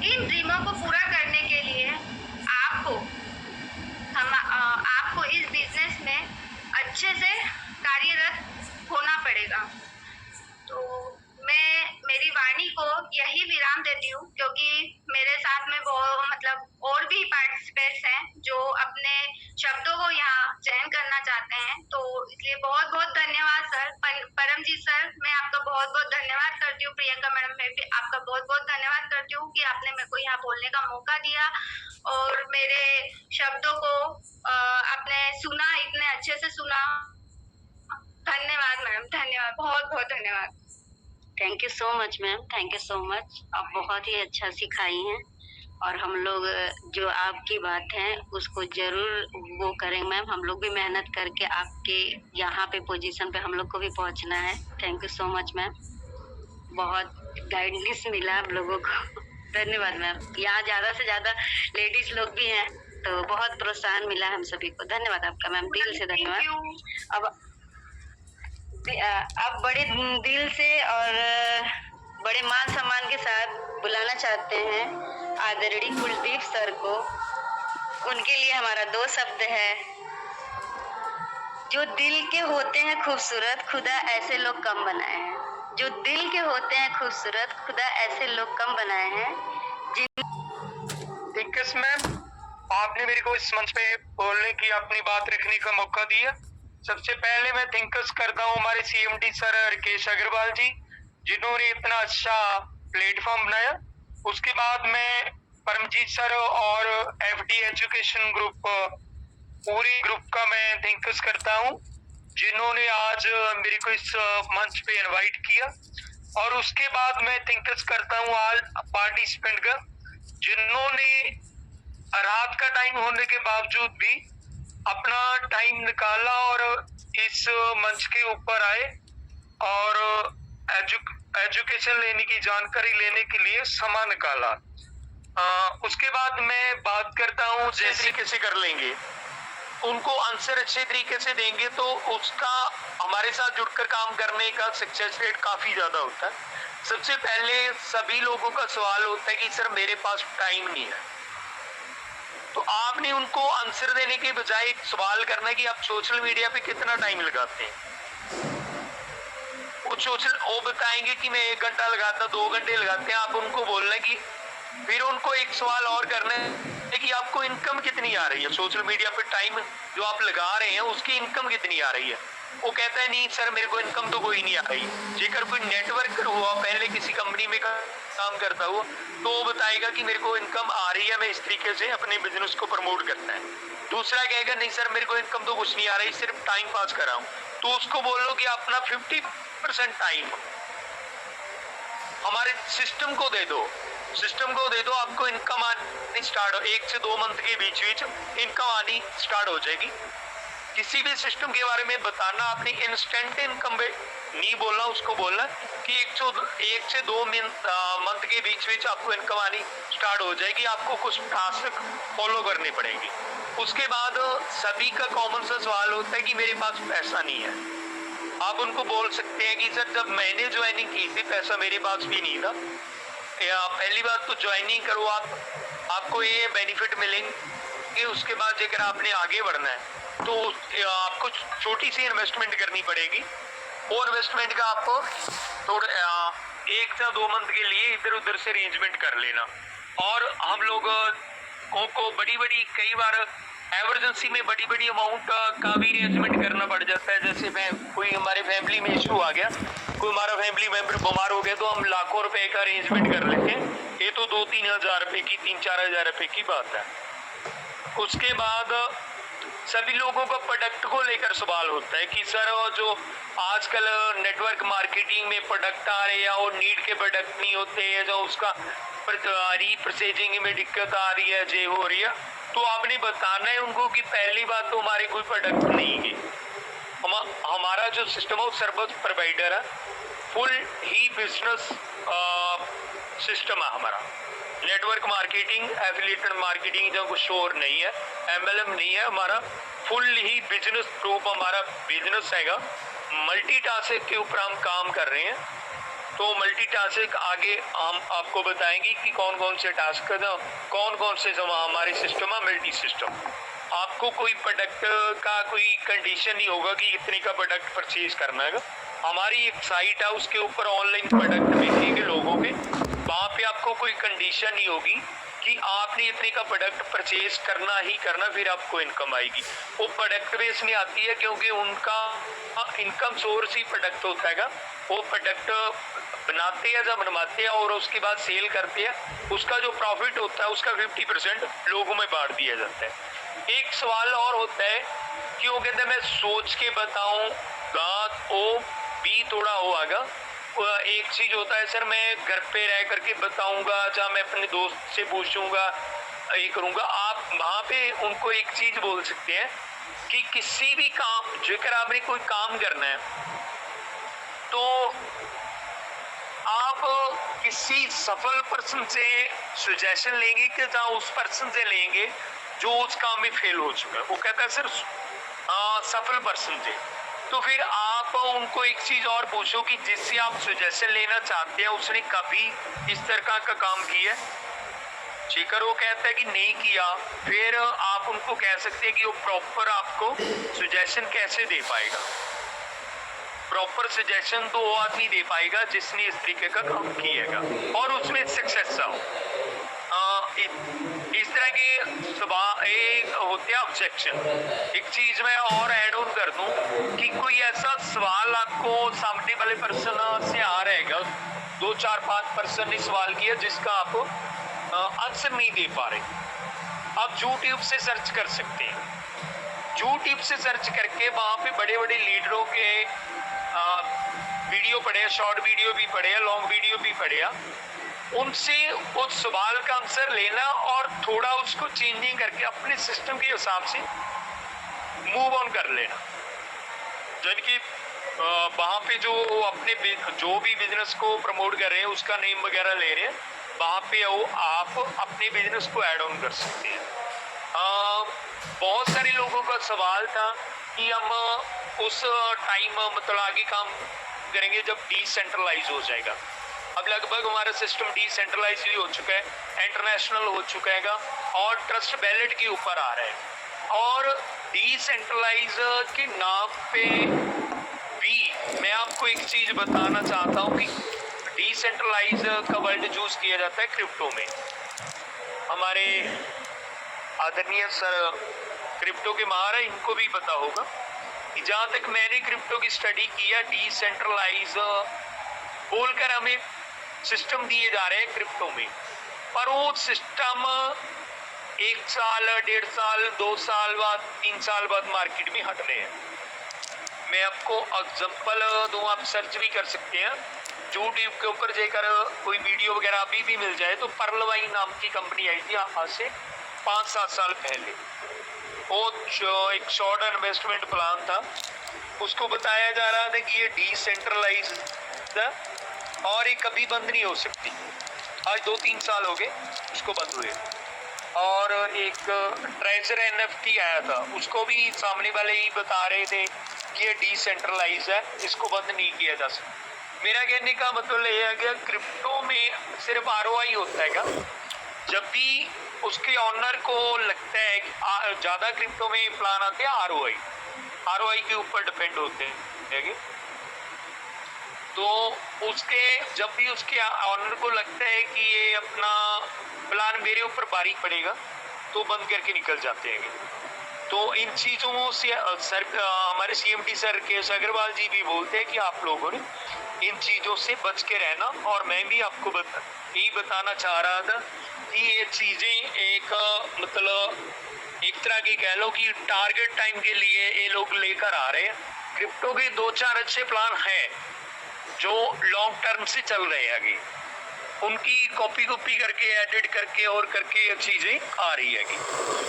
इन ड्रीमों को पूरा करने के लिए आपको इस बिजनेस में अच्छे से कार्यरत होना पड़ेगा। तो मैं मेरी वाणी को यही विराम देती हूँ, क्योंकि मेरे साथ में मतलब और भी पार्टिसिपेंट्स हैं जो अपने शब्दों को यहाँ चयन करना चाहते हैं। तो इसलिए बहुत बहुत धन्यवाद सर। परमजीत सर, मैं आपका बहुत बहुत धन्यवाद करती हूँ। प्रियंका मैडम, मैं भी आपका बहुत बहुत धन्यवाद करती हूँ कि आपने मेरे को यहाँ बोलने का मौका दिया और मेरे शब्दों को आपने सुना, इतने अच्छे से सुना। धन्यवाद मैम, धन्यवाद, बहुत बहुत धन्यवाद। Thank you so much ma'am, thank you so much. आप बहुत ही अच्छा सिखाई हैं और हम लोग जो आपकी बात है उसको जरूर वो करेंगे मैम। हम लोग भी मेहनत करके आपके यहाँ पे पोजीशन पे हम लोग को भी पहुँचना है। Thank you so much ma'am, बहुत गाइडेंस मिला आप लोगों को। धन्यवाद मैम। यहाँ ज़्यादा से ज़्यादा लेडीज लोग भी हैं तो बहुत प्रोत्साहन मिला हम सभी को। धन्यवाद आपका मैम, दिल से धन्यवाद। अब बड़े दिल से और बड़े मान सम्मान के साथ बुलाना चाहते हैं आदरणीय कुलदीप सर को। उनके लिए हमारा 2 शब्द है। जो दिल के होते हैं खूबसूरत, खुदा ऐसे लोग कम बनाए हैं। जो दिल के होते हैं खूबसूरत, खुदा ऐसे लोग कम बनाए हैं। थिंकर्स मैम, आपने मेरे को इस मंच पे बोलने की, अपनी बात रखने का मौका दिया। सबसे पहले मैं थिंकर्स करता हूँ हमारे CMD सर राकेश अग्रवाल जी, जिन्होंने इतना अच्छा प्लेटफॉर्म बनाया। उसके बाद मैं परमजीत सर और FD एजुकेशन ग्रुप, पूरे ग्रुप का मैं थिंकर्स करता हूँ, जिन्होंने आज मेरे को इस मंच पे इनवाइट किया। और उसके बाद मैं थिंकर्स करता हूँ आज पार्टिसिपेंट का, जिन्होंने रात का टाइम होने के बावजूद भी अपना टाइम निकाला और इस मंच के ऊपर आए और एजुकेशन लेने की, जानकारी लेने के लिए समय निकाला। उसके बाद मैं बात करता हूँ, जिस तरीके से कर लेंगे, उनको आंसर अच्छे तरीके से देंगे तो उसका हमारे साथ जुड़कर काम करने का सक्सेस रेट काफी ज्यादा होता है। सबसे पहले सभी लोगों का सवाल होता है कि सर मेरे पास टाइम नहीं है। तो आपने उनको आंसर देने के बजाय एक सवाल करना है कि आप सोशल मीडिया पे कितना टाइम लगाते हैं। वो बताएंगे कि मैं 1 घंटा लगाता, 2 घंटे लगाते हैं। आप उनको बोलना कि फिर उनको एक सवाल और करना है कि आपको इनकम कितनी आ रही है, सोशल मीडिया पे टाइम जो आप लगा रहे हैं उसकी इनकम कितनी आ रही है। वो कहता है नहीं सर मेरे को इनकम तो कोई नहीं आ रही। जेकर कोई नेटवर्कर हुआ, पहले किसी कंपनी में काम करता हुआ, तो वो बताएगा कि मेरे को इनकम आ रही है, मैं इस तरीके से अपने बिजनेस को प्रमोट करता है। दूसरा कहेगा नहीं सर मेरे को इनकम तो कुछ नहीं आ रही, सिर्फ टाइम पास कर रहा हूँ। तो उसको बोलो कि अपना 50% टाइम हमारे सिस्टम को दे दो, आपको इनकम आनी स्टार्ट हो, 1 से 2 मंथ के बीच इनकम आनी स्टार्ट हो जाएगी। किसी भी सिस्टम के बारे में बताना, आपने इंस्टेंट इनकम नहीं बोलना, उसको बोलना कि 1 से 2 मंथ के बीच आपको इनकम आनी स्टार्ट हो जाएगी। आपको कुछ टास्क फॉलो करने पड़ेंगे। उसके बाद सभी का कॉमन सा सवाल होता है कि मेरे पास पैसा नहीं है। आप उनको बोल सकते हैं कि सर जब मैंने ज्वाइनिंग की थी पैसा मेरे पास भी नहीं था। या पहली बात तो ज्वाइनिंग करो, आपको ये बेनिफिट मिलेंगे। उसके बाद अगर आपने आगे बढ़ना है तो आपको छोटी सी इन्वेस्टमेंट करनी पड़ेगी। वो इन्वेस्टमेंट का आपको थोड़ा 1 से 2 मंथ के लिए इधर उधर से अरेंजमेंट कर लेना। और हम लोगों को बड़ी कई बार एमरजेंसी में बड़ी अमाउंट का भी अरेंजमेंट करना पड़ जाता है। जैसे कोई हमारे फैमिली में इशू आ गया, कोई हमारा फैमिली मेंबर बीमार हो गया, तो हम लाखों रुपए का अरेंजमेंट कर लेते हैं। ये तो 2-3 हजार रुपए की, 3-4 हजार रुपए की बात है। उसके बाद सभी लोगों का प्रोडक्ट को लेकर सवाल होता है कि सर जो आजकल नेटवर्क मार्केटिंग में प्रोडक्ट आ रहे हैं और नीड के प्रोडक्ट नहीं होते हैं, जो उसका रीप्रोसेसिंग में दिक्कत आ रही है, जे हो रही है, तो आपने बताना है उनको कि पहली बात तो हमारे कोई प्रोडक्ट नहीं है। हमारा जो सिस्टम है वो सर्विस प्रोवाइडर है, फुल ही बिजनेस सिस्टम है हमारा। नेटवर्क मार्केटिंग, एफिलिएटेड मार्केटिंग जब कुछ और नहीं है, MLM नहीं है, हमारा फुल ही बिजनेस प्रूफ हमारा बिजनेस हैगा। मल्टीटास्क के ऊपर हम काम कर रहे हैं, तो मल्टीटास्क आगे हम आपको बताएंगे कि कौन कौन से टास्क है, कौन कौन से हमारे सिस्टम है मल्टी सिस्टम। आपको कोई प्रोडक्ट का कोई कंडीशन नहीं होगा कि इतने का प्रोडक्ट परचेज करना है। हमारी एक साइट है, उसके ऊपर ऑनलाइन प्रोडक्ट बेचेंगे लोगों के, वहाँ पे आपको कोई कंडीशन नहीं होगी कि आपने इतने का प्रोडक्ट परचेज करना ही करना फिर आपको इनकम आएगी। वो प्रोडक्ट बेस में आती है क्योंकि उनका इनकम सोर्स ही प्रोडक्ट होता है। वो प्रोडक्ट बनाते हैं, जब बनवाते हैं और उसके बाद सेल करते हैं, उसका जो प्रॉफिट होता है उसका 50% लोगों में बांट दिया जाता है। एक सवाल और होता है कि वो कहते हैं मैं सोच के बताऊंगा ओ भी थोड़ा हो आगा। एक चीज होता है सर मैं घर पे रह करके बताऊंगा, या मैं अपने दोस्त से पूछूंगा, ये करूंगा। आप वहां पे उनको एक चीज बोल सकते हैं कि किसी भी काम जेकर आपने कोई काम करना है तो आप किसी सफल पर्सन से सजेशन लेंगे कि जहाँ उस पर्सन से लेंगे जो उस काम में फेल हो चुका है। वो कहता है सर सफल पर्सन से, तो फिर आप उनको एक चीज और पूछो कि जिससे आप सजेशन लेना चाहते हैं उसने कभी इस तरह का काम किया है। जेकर वो कहता है कि नहीं किया, फिर आप उनको कह सकते हैं कि वो प्रॉपर आपको सजेशन कैसे दे पाएगा। प्रॉपर सजेशन तो वो आदमी दे पाएगा जिसने इस तरीके का काम किएगा और उसमें सक्सेस हो। इस तरह के सवाल एक होते हैं ऑब्जेक्शन। एक चीज मैं और ऐड ऑन कर दूं कि कोई ऐसा सवाल आपको सामने वाले पर्सन से आ रहेगा, 2 4 5 पर्सन ने सवाल किया जिसका आप आंसर नहीं दे पा रहे, आप यूट्यूब से सर्च कर सकते हैं। यूट्यूब से सर्च करके वहां पे बड़े बड़े लीडरों के वीडियो पढ़े, शॉर्ट वीडियो भी पढ़े, लॉन्ग वीडियो भी पढ़े, उनसे उस सवाल का आंसर लेना और थोड़ा उसको चेंजिंग करके अपने सिस्टम के हिसाब से मूव ऑन कर लेना। यानी कि वहां पे जो अपने जो भी बिजनेस को प्रमोट कर रहे हैं उसका नेम वगैरह ले रहे हैं, वहां पे वो आप अपने बिजनेस को ऐड ऑन कर सकते हैं। बहुत सारे लोगों का सवाल था कि हम उस टाइम मतलब आगे काम करेंगे जब डिसेंट्रलाइज हो जाएगा। अब लगभग हमारा सिस्टम डिसेंट्रलाइज भी हो चुका है, इंटरनेशनल हो चुका है और ट्रस्ट बैलेट के ऊपर आ रहा है। और डिसेंट्रलाइज के नाम पे भी मैं आपको एक चीज बताना चाहता हूँ कि डिसेंट्रलाइज का वर्ड यूज किया जाता है क्रिप्टो में। हमारे आदरणीय सर क्रिप्टो के माहिर है, इनको भी पता होगा कि जहाँ तक मैंने क्रिप्टो की स्टडी किया, डिसेंट्रलाइज बोलकर हमें सिस्टम दिए जा रहे हैं क्रिप्टो में, पर वो सिस्टम 1 साल 1.5 साल 2 साल बाद 3 साल बाद मार्केट में हट रहे हैं। मैं आपको एग्जांपल दूं, आप सर्च भी कर सकते हैं यूट्यूब के ऊपर, जेकर कोई वीडियो वगैरह अभी भी मिल जाए तो पर्लवाई नाम की कंपनी आई थी आज से 5-7 साल पहले। वो एक शॉर्ट इन्वेस्टमेंट प्लान था, उसको बताया जा रहा था कि ये डिसेंट्रलाइज और ये कभी बंद नहीं हो सकती। आज 2-3 साल हो गए उसको बंद हुए। और एक ट्रेजर NFT आया था, उसको भी सामने वाले ही बता रहे थे कि ये डिसेंट्रलाइज है, इसको बंद नहीं किया जा सकता। मेरा कहने का मतलब ये है कि क्रिप्टो में सिर्फ ROI होता है। जब भी उसके ऑनर को लगता है कि ज्यादा क्रिप्टो में प्लान आते हैं ROI के ऊपर डिपेंड होते हैं, तो उसके जब भी उसके ऑनर को लगता है कि ये अपना प्लान मेरे ऊपर बारीक पड़ेगा तो बंद करके निकल जाते हैं। तो इन चीज़ों से सर हमारे CMD सर केएस अग्रवाल जी भी बोलते हैं कि आप लोगों ने इन चीज़ों से बच के रहना। और मैं भी आपको यही बताना चाह रहा था कि ये चीज़ें एक मतलब एक तरह की कह लो कि टारगेट टाइम के लिए ये लोग लेकर आ रहे हैं। क्रिप्टो के 2-4 अच्छे प्लान हैं जो लॉन्ग टर्म से चल रहे हैं आगे। उनकी कॉपी करके एडिट करके और करके चीजें आ रही है।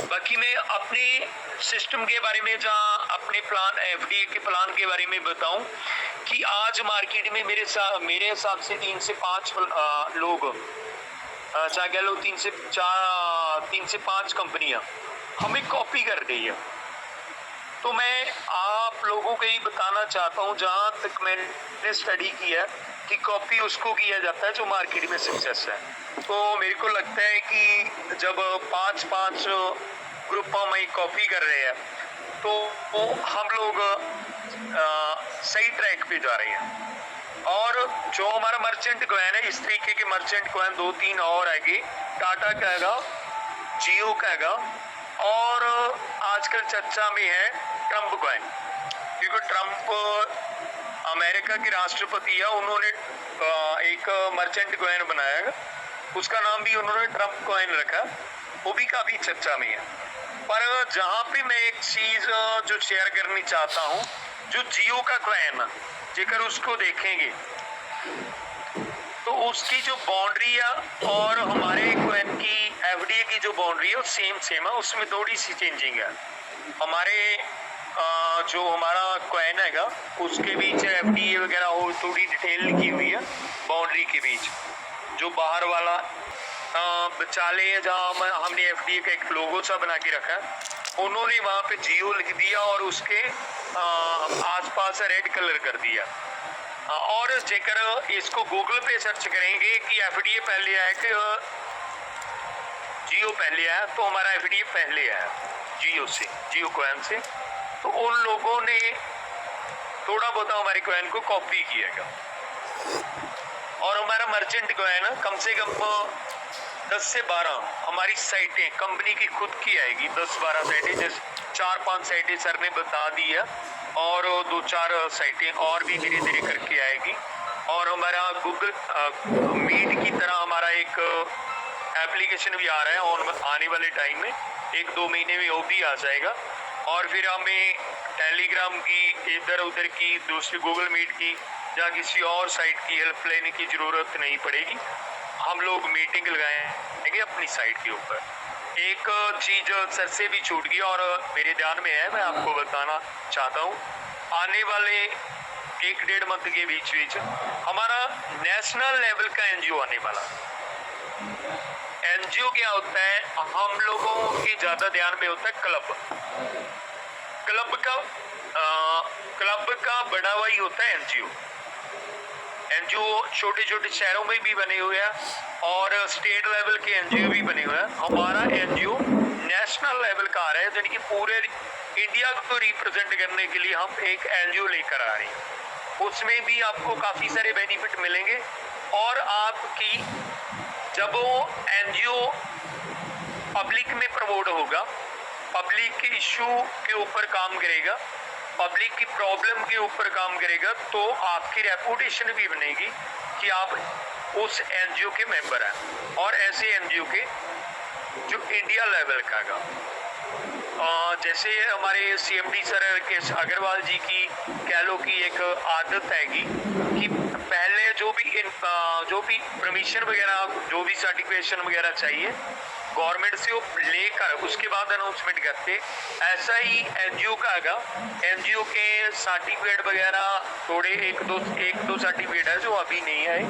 बाकी मैं अपने सिस्टम के बारे में, जहाँ अपने प्लान एफडीए के प्लान के बारे में बताऊं कि आज मार्केट में मेरे हिसाब से 3 से 5 लोग, चाहे कह लो 3 से 5 कंपनियां हमें कॉपी कर रही है। तो मैं आप लोगों को ये बताना चाहता हूँ, जहाँ तक मैंने स्टडी किया है कि कॉपी उसको किया जाता है जो मार्केट में सक्सेस है। तो मेरे को लगता है कि जब 5 ग्रुप में कॉपी कर रहे हैं तो हम लोग सही ट्रैक पे जा रहे हैं। और जो हमारा मर्चेंट कॉइन है, इस तरीके के मर्चेंट कॉइन 2-3 और आएंगे, टाटा का हैगा, जियो का हैगा, और आजकल चर्चा में है ट्रम्प कॉइन, क्योंकि ट्रम्प अमेरिका के राष्ट्रपति है, उन्होंने एक मर्चेंट कॉइन बनाया है, उसका नाम भी उन्होंने ट्रम्प कॉइन रखा, वो भी काफी चर्चा में है। पर जहाँ पे मैं एक चीज जो शेयर करनी चाहता हूँ, जो जियो का कॉइन, जेकर उसको देखेंगे तो उसकी जो बाउंड्री है और हमारे कॉइन की एफडीए की जो बाउंड्री है वो सेम है, उसमें थोड़ी सी चेंजिंग है। हमारे जो हमारा कॉइन हैगा उसके बीच एफडीए वगैरह हो थोड़ी डिटेल लिखी हुई है बाउंड्री के बीच। जो बाहर वाला बचाले है, जहाँ हमने एफडीए का एक लोगो सा बना के रखा है, उन्होंने वहां पे जियो लिख दिया और उसके आसपास रेड कलर कर दिया। और जेकर इसको गूगल पे सर्च करेंगे कि एफडीए पहले आया कि जियो पहले आया, तो हमारा एफडीए पहले आया जियो कॉइन से। तो उन लोगों ने थोड़ा बहुत हमारे कॉइन को कॉपी किया, और हमारा मर्चेंट कॉइन कम से कम 10 से 12 हमारी साइटें कंपनी की खुद की आएगी, 10-12 साइटें, जैसे 4-5 साइटें सर ने बता दी है, और 2-4 साइटें और भी धीरे धीरे करके आएगी। और हमारा गूगल मीट की तरह हमारा एक एप्लीकेशन भी आ रहा है, और आने वाले टाइम में 1-2 महीने में वो भी आ जाएगा। और फिर हमें टेलीग्राम की, इधर उधर की, दूसरी गूगल मीट की या किसी और साइट की हेल्प लेने की जरूरत नहीं पड़ेगी। हम लोग मीटिंग लगाएंगे अपनी साइट के ऊपर। एक चीज सर से भी छूट गई और मेरे ध्यान में है, मैं आपको बताना चाहता हूँ। आने वाले 1-1.5 मंथ के बीच हमारा नेशनल लेवल का एनजीओ आने वाला। एनजीओ क्या होता है, हम लोगों के ज्यादा ध्यान में होता है क्लब का बड़ा भाई होता है एनजीओ। एनजीओ छोटे छोटे शहरों में भी बने हुए हैं और स्टेट लेवल के एनजीओ भी बने हुए हैं। हमारा एनजीओ नेशनल लेवल का आ रहा है, यानी कि पूरे इंडिया को रिप्रेजेंट करने के लिए हम एक एनजीओ लेकर आ रहे हैं। उसमें भी आपको काफी सारे बेनिफिट मिलेंगे, और आपकी जब वो एनजीओ पब्लिक में प्रमोट होगा, पब्लिक के इश्यू के ऊपर काम करेगा, पब्लिक की प्रॉब्लम के ऊपर काम करेगा, तो आपकी रेपुटेशन भी बनेगी कि आप उस एनजीओ के मेंबर हैं। और ऐसे एनजीओ के जो इंडिया लेवल का है, जैसे हमारे सीएमडी सर केश अग्रवाल जी की कह लो कि एक आदत हैगी कि पहले जो भी परमिशन वगैरह, जो भी सर्टिफिकेशन वगैरह चाहिए गवर्नमेंट से, वो लेकर उसके बाद अनाउंसमेंट करते। ऐसा ही एनजीओ का हैगा, एनजीओ के सर्टिफिकेट वगैरह थोड़े एक दो सर्टिफिकेट है जो अभी नहीं आए,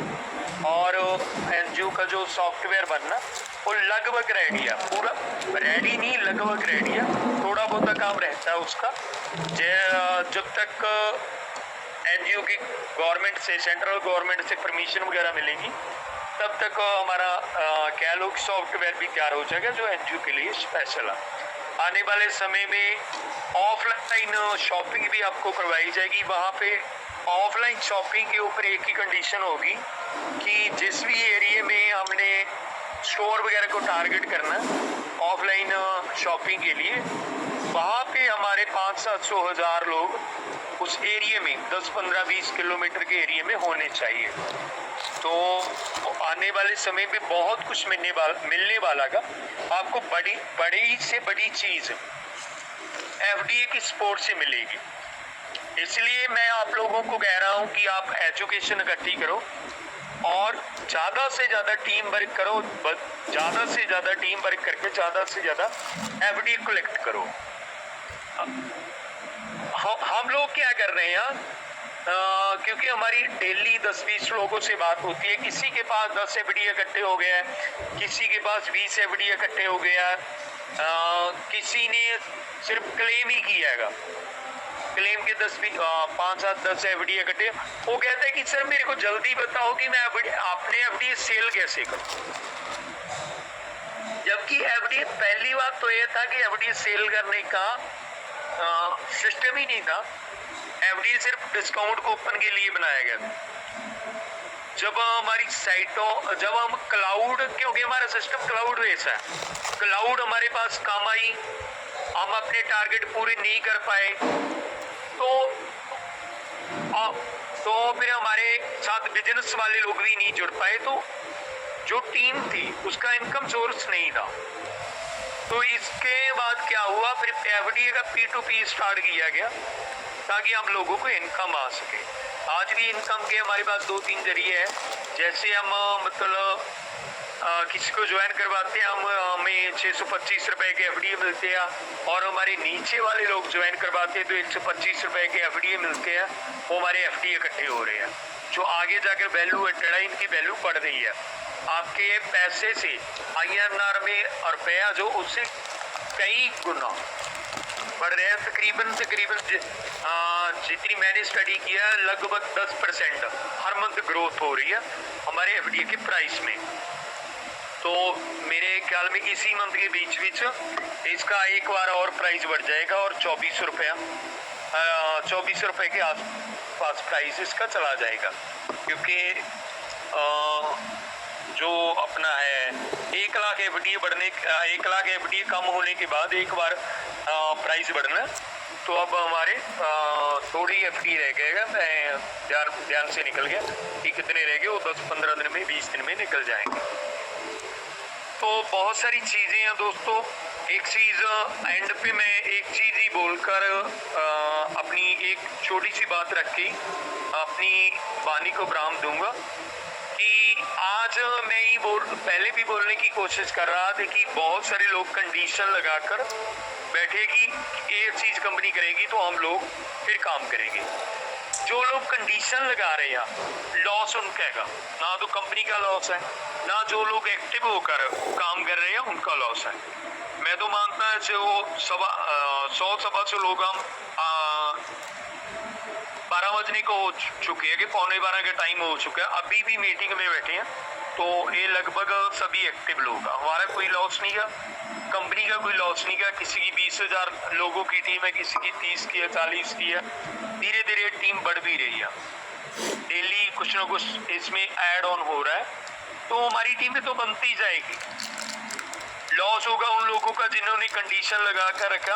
और एनजीओ का जो सॉफ्टवेयर बनना वो लगभग रेडी है, पूरा रेडी नहीं लगभग रेडी है, थोड़ा बहुत काम रहता है उसका। जब तक एनजीओ की गवर्नमेंट से, सेंट्रल गवर्नमेंट से परमिशन वगैरह मिलेगी, तब तक हमारा कह लो सॉफ्टवेयर भी तैयार हो जाएगा जो एनजीओ के लिए स्पेशल है। आने वाले समय में ऑफलाइन शॉपिंग भी आपको करवाई जाएगी। वहाँ पे ऑफलाइन शॉपिंग के ऊपर एक ही कंडीशन होगी कि जिस भी एरिया में हमने स्टोर वगैरह को टारगेट करना ऑफलाइन शॉपिंग के लिए, वहाँ पे हमारे 500-700 लोग उस एरिया में 10-15-20 किलोमीटर के एरिया में होने चाहिए। तो आने वाले समय में बहुत कुछ मिलने वाला का आपको बड़ी से बड़ी चीज एफडीए की सपोर्ट से मिलेगी। इसलिए मैं आप लोगों को कह रहा हूं कि आप एजुकेशन इकट्ठी करो, और ज़्यादा से ज़्यादा टीम वर्क करो, ज़्यादा से ज़्यादा टीम वर्क करके ज़्यादा से ज़्यादा एफडी कलेक्ट करो। हम लोग क्या कर रहे हैं, क्योंकि हमारी डेली 10-20 लोगों से बात होती है, किसी के पास 10 एफडी इकट्ठे हो गया है, किसी के पास 20 एफडी इकट्ठे हो गया है, किसी ने सिर्फ क्लेम ही किया है, क्लेम के 5-7-10 एफडी इकट्ठे। वो कहते हैं कि सर मेरे को जल्दी बताओ कि मैं आपने एफडी सेल कैसे करूं, जबकि एफडी, पहली बात तो ये था कि एफडी सेल करने का सिस्टम ही नहीं था। एफडी सिर्फ डिस्काउंट कूपन के लिए बनाया गया था। जब हमारी साइटों, जब हम क्लाउड, क्योंकि हमारा सिस्टम क्लाउड बेस्ड है, क्लाउड हमारे पास काम आई, हम अपने टारगेट पूरे नहीं कर पाए, तो फिर हमारे साथ बिजनेस वाले लोग भी नहीं जुड़ पाए, तो जो टीम थी उसका इनकम सोर्स नहीं था। तो इसके बाद क्या हुआ, फिर एफडी का P2P स्टार्ट किया गया ताकि हम लोगों को इनकम आ सके। आज भी इनकम के हमारे पास 2-3 जरिए हैं। जैसे हम मतलब किसी को ज्वाइन करवाते हैं, हमें 625 रुपए के एफडी मिलते हैं, और हमारे नीचे वाले लोग ज्वाइन करवाते हैं तो 125 रुपए के एफडी मिलते हैं। वो हमारे एफडी इकट्ठे हो रहे हैं, जो आगे जाकर वैल्यू है, इनकी वैल्यू बढ़ रही है। आपके पैसे से INR में रुपया जो उससे कई गुना बढ़ रहे हैं। तकरीबन जितनी मैंने स्टडी किया, लगभग 10% हर मंथ ग्रोथ हो रही है हमारे एफडी के प्राइस में। तो मेरे ख्याल में इसी मंथ के बीच इसका एक बार और प्राइस बढ़ जाएगा और 24 रुपये के आसपास प्राइस इसका चला जाएगा, क्योंकि जो अपना है 1 लाख एफडी 1 लाख एफडी कम होने के बाद एक बार प्राइस बढ़ना। तो अब हमारे थोड़ी एफडी रह गएगा, मैं ध्यान से निकल गया कि कितने रह गए, वो 10-15 दिन में 20 दिन में निकल जाएंगे। तो बहुत सारी चीज़ें हैं दोस्तों। एक चीज़ एंड पे मैं एक चीज़ ही बोलकर अपनी एक छोटी सी बात रख के अपनी वाणी को विराम दूंगा कि आज मैं ही पहले भी बोलने की कोशिश कर रहा था कि बहुत सारे लोग कंडीशन लगाकर बैठे कि ये चीज़ कंपनी करेगी तो हम लोग फिर काम करेंगे। जो लोग कंडीशन लगा रहे हैं, लॉस उनका है, ना तो कंपनी का लॉस है, ना जो लोग एक्टिव होकर काम कर रहे हैं उनका लॉस है। मैं तो मानता है जो 100 लोग हम 12 बजने को हो चुके हैं कि 11:15 का टाइम हो चुका है, अभी भी मीटिंग में बैठे हैं, तो ये लगभग सभी एक्टिव लोग हैं। हमारा कोई लॉस नहीं है, कंपनी का कोई लॉस नहीं है। किसी की 20,000 लोगों की टीम है, किसी की 30 की है, 40 की है। धीरे धीरे टीम बढ़ भी रही है, डेली कुछ ना कुछ इसमें ऐड ऑन हो रहा है, तो हमारी टीम में तो बनती जाएगी। लॉस होगा उन लोगों का जिन्होंने कंडीशन लगा कर रखा।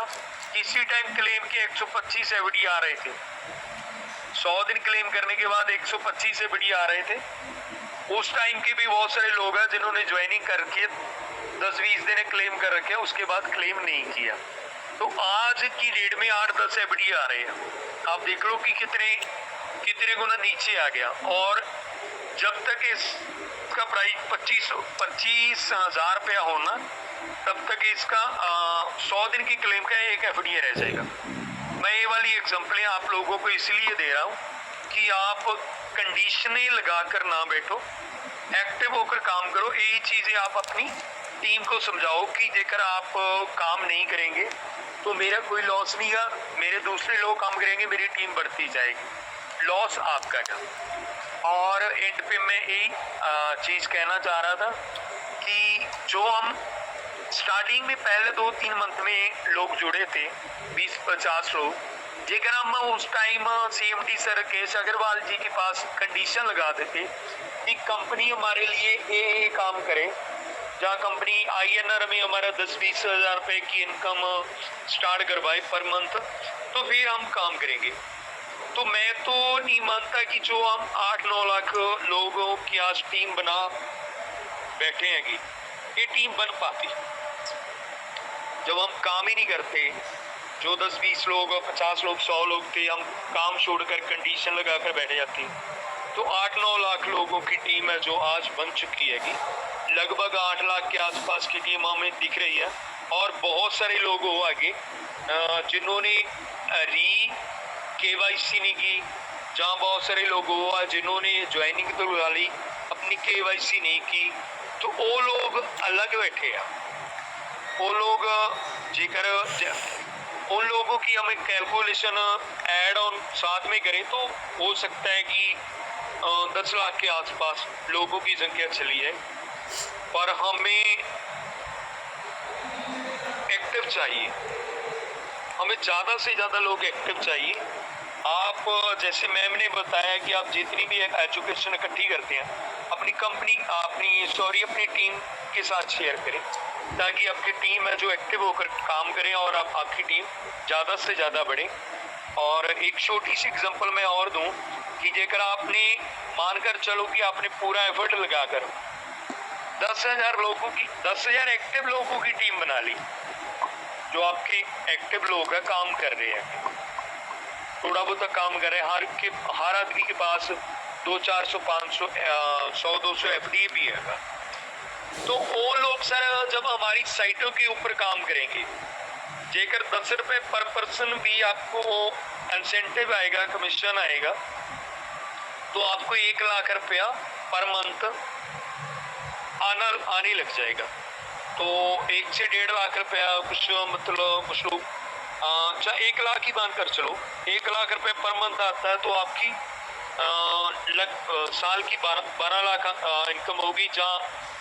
किसी टाइम क्लेम के 125 एफडी आ रहे थे, 100 दिन क्लेम करने के बाद 125 एफडी आ रहे थे। उस टाइम के भी बहुत सारे लोग हैं जिन्होंने ज्वाइनिंग करके 10-20 दिन क्लेम कर रखे, उसके बाद क्लेम नहीं किया। तो आज की डेट में 8-10 एफडी आ रहे हैं। आप देख लो कि कितने गुना नीचे आ गया। और जब तक इसका प्राइस 25,000 रुपया होना, तब तक इसका 100 दिन की क्लेम का एक एफडी रह जाएगा। मैं ये वाली एग्जांपलें आप लोगों को इसलिए दे रहा हूँ कि आप कंडीशनें लगा कर ना बैठो, एक्टिव होकर काम करो। यही चीज़ें आप अपनी टीम को समझाओ कि जेकर आप काम नहीं करेंगे तो मेरा कोई लॉस नहीं है, मेरे दूसरे लोग काम करेंगे, मेरी टीम बढ़ती जाएगी, लॉस आपका क्या। और एंड पे मैं यही चीज़ कहना चाह रहा था कि जो हम स्टार्टिंग में पहले 2-3 मंथ में लोग जुड़े थे, 20-50 लोग, जेकर हम उस टाइम CMD सर केश अग्रवाल जी के पास कंडीशन लगा देते कि कंपनी हमारे लिए ये काम करे, जहाँ कंपनी INR में हमारा 10-20 हज़ार रुपये की इनकम स्टार्ट करवाए पर मंथ, तो फिर हम काम करेंगे। तो मैं तो नहीं मानता कि जो हम 8-9 लाख लोगों की आज टीम बना बैठे हैं कि ये टीम बन पाती जब हम काम ही नहीं करते। जो 10-20 लोग, 50 लोग, 100 लोग थे, हम काम छोड़कर कंडीशन लगा कर बैठ जाते, तो 8-9 लाख लोगों की टीम है जो आज बन चुकी है कि लगभग 8 लाख के आसपास की टीम हमें दिख रही है। और बहुत सारे लोग हो आगे जिन्होंने री KYC नहीं की, जहाँ बहुत सारे लोग हुआ जिन्होंने ज्वाइनिंग तो डाली अपनी KYC नहीं की, तो वो लोग अलग बैठे हैं। वो लोग जेकर उन लोगों की हमें कैलकुलेशन ऐड ऑन साथ में करें तो हो सकता है कि 10 लाख के आसपास लोगों की संख्या चली है। पर हमें एक्टिव चाहिए, हमें ज़्यादा से ज़्यादा लोग एक्टिव चाहिए। आप जैसे मैम ने बताया कि आप जितनी भी एजुकेशन इकट्ठी करते हैं अपनी अपनी टीम के साथ शेयर करें, ताकि आपकी टीम है जो एक्टिव होकर काम करें और आपकी टीम ज़्यादा से ज़्यादा बढ़े। और एक छोटी सी एग्जांपल मैं और दूं कि जेकर आपने मानकर चलो कि आपने पूरा एफर्ट लगाकर 10,000 एक्टिव लोगों की टीम बना ली, जो आपके एक्टिव लोग हैं, काम कर रहे हैं, थोड़ा बहुत काम कर रहे हैं, हर आदमी के पास 200-400 500 100-200 FDA भी है। तो वो लोग सर जब हमारी साइटों के ऊपर काम करेंगे, जेकर 10 रुपए पर पर्सन भी आपको इंसेंटिव आएगा, कमीशन आएगा, तो आपको 1 लाख रुपया पर मंथ आने लग जाएगा। तो 1 से 1.5 लाख रुपया कुछ लोग 1 लाख ही मान कर चलो, 1 लाख रुपए पर मंथ आता है, तो आपकी साल की 12 लाख इनकम होगी, जहाँ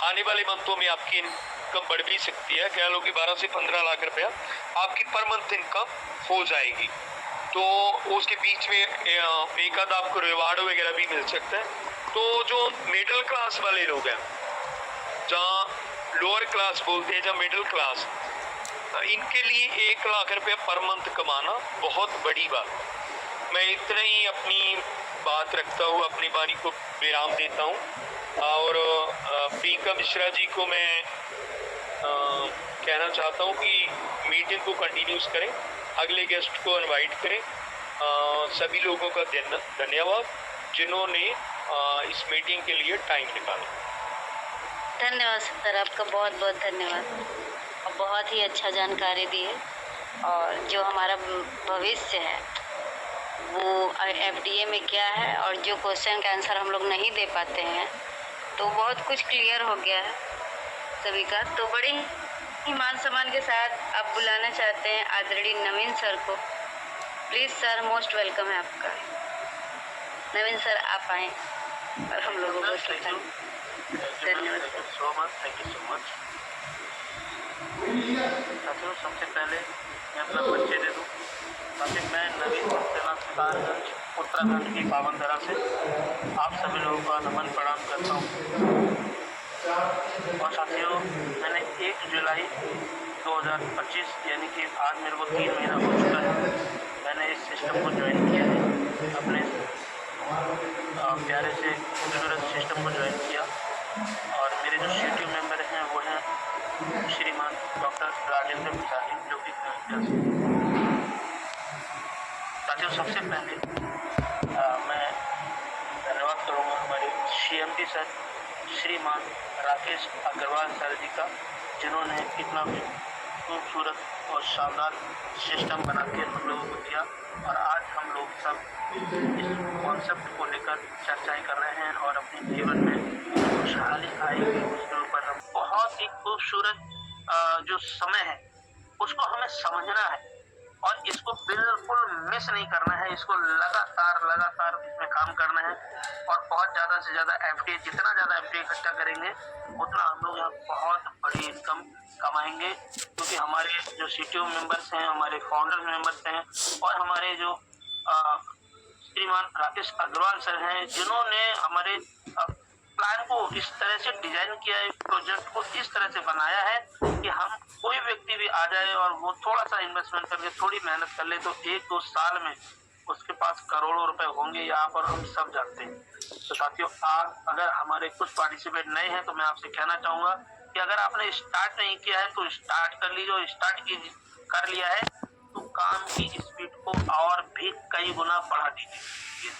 आने वाले मंथों में आपकी इनकम बढ़ भी सकती है। कह लो कि 12 से 15 लाख रुपया आपकी पर मंथ इनकम हो जाएगी। तो उसके बीच में एक आध आपको रिवार्ड वगैरह भी मिल सकता है। तो जो मिडिल क्लास वाले लोग हैं, जहाँ लोअर क्लास बोलते हैं, जहाँ मिडिल क्लास, इनके लिए 1 लाख रुपया पर मंथ कमाना बहुत बड़ी बात। मैं इतना ही अपनी बात रखता हूँ, अपनी वाणी को विराम देता हूँ। और प्रियंका मिश्रा जी को मैं कहना चाहता हूँ कि मीटिंग को कंटिन्यूस करें, अगले गेस्ट को इनवाइट करें। सभी लोगों का धन्यवाद जिन्होंने इस मीटिंग के लिए टाइम निकाला। धन्यवाद सर, आपका बहुत बहुत धन्यवाद। बहुत ही अच्छा जानकारी दी है। और जो हमारा भविष्य है वो FDA में क्या है, और जो क्वेश्चन का आंसर हम लोग नहीं दे पाते हैं, तो बहुत कुछ क्लियर हो गया है सभी का। तो बड़े ही मान सम्मान के साथ आप बुलाना चाहते हैं आदरणीय नवीन सर को। प्लीज़ सर, मोस्ट वेलकम है आपका। नवीन सर आप आएँ और हम लोगों को बताएं। धन्यवाद so much, thank you so much. साथियों, सबसे पहले मैं अपना परिचय दे दूँ। साथियों, मैं नवीन सक्सेना सितारगंज उत्तराखंड की पावन धरा से आप सभी लोगों का नमन प्रणाम करता हूँ। और साथियों, मैंने 1 जुलाई 2025 यानी कि आज मेरे को 3 महीना हो चुका है, मैंने इस सिस्टम को ज्वाइन किया है। अपने प्यारे से खूबसूरत सिस्टम को ज्वाइन किया। और मेरे जो CTO मेंबर हैं वो हैं श्रीमान डॉक्टर राजेंद्र प्रसाद, जो कि साथियों सबसे पहले मैं धन्यवाद करूँगा हमारे CMD सर श्रीमान राकेश अग्रवाल सर जी का, जिन्होंने इतना खूबसूरत और शानदार सिस्टम बना के हम लोगों को दिया। और आज हम लोग सब इस कॉन्सेप्ट को लेकर चर्चाएं कर रहे हैं और अपने जीवन में खुशहाली आएगी उसके ऊपर हम बहुत ही खूबसूरत जो समय है उसको हमें समझना है और इसको बिल्कुल मिस नहीं करना है। इसको लगातार इसमें काम करना है और बहुत ज़्यादा से ज़्यादा FDA, जितना ज़्यादा FDA इकट्ठा करेंगे उतना हम लोग यहाँ बहुत बड़ी इनकम कमाएंगे। क्योंकि हमारे जो CTO मेंबर्स हैं, हमारे फाउंडर मेंबर्स हैं और हमारे जो श्रीमान राकेश अग्रवाल सर हैं, जिन्होंने हमारे प्लान को इस तरह से डिजाइन किया है, प्रोजेक्ट को इस तरह से बनाया है कि हम कोई व्यक्ति भी आ जाए और वो थोड़ा सा इन्वेस्टमेंट करके थोड़ी मेहनत कर ले तो 1-2 साल में उसके पास करोड़ों रुपए होंगे, यहाँ पर हम सब जानते हैं। तो साथियों, आप अगर हमारे कुछ पार्टिसिपेट नए हैं तो मैं आपसे कहना चाहूँगा कि अगर आपने स्टार्ट नहीं किया है तो स्टार्ट कर लीजिए, और स्टार्ट कर लिया है तो काम की स्पीड को और भी कई गुना बढ़ा दीजिए।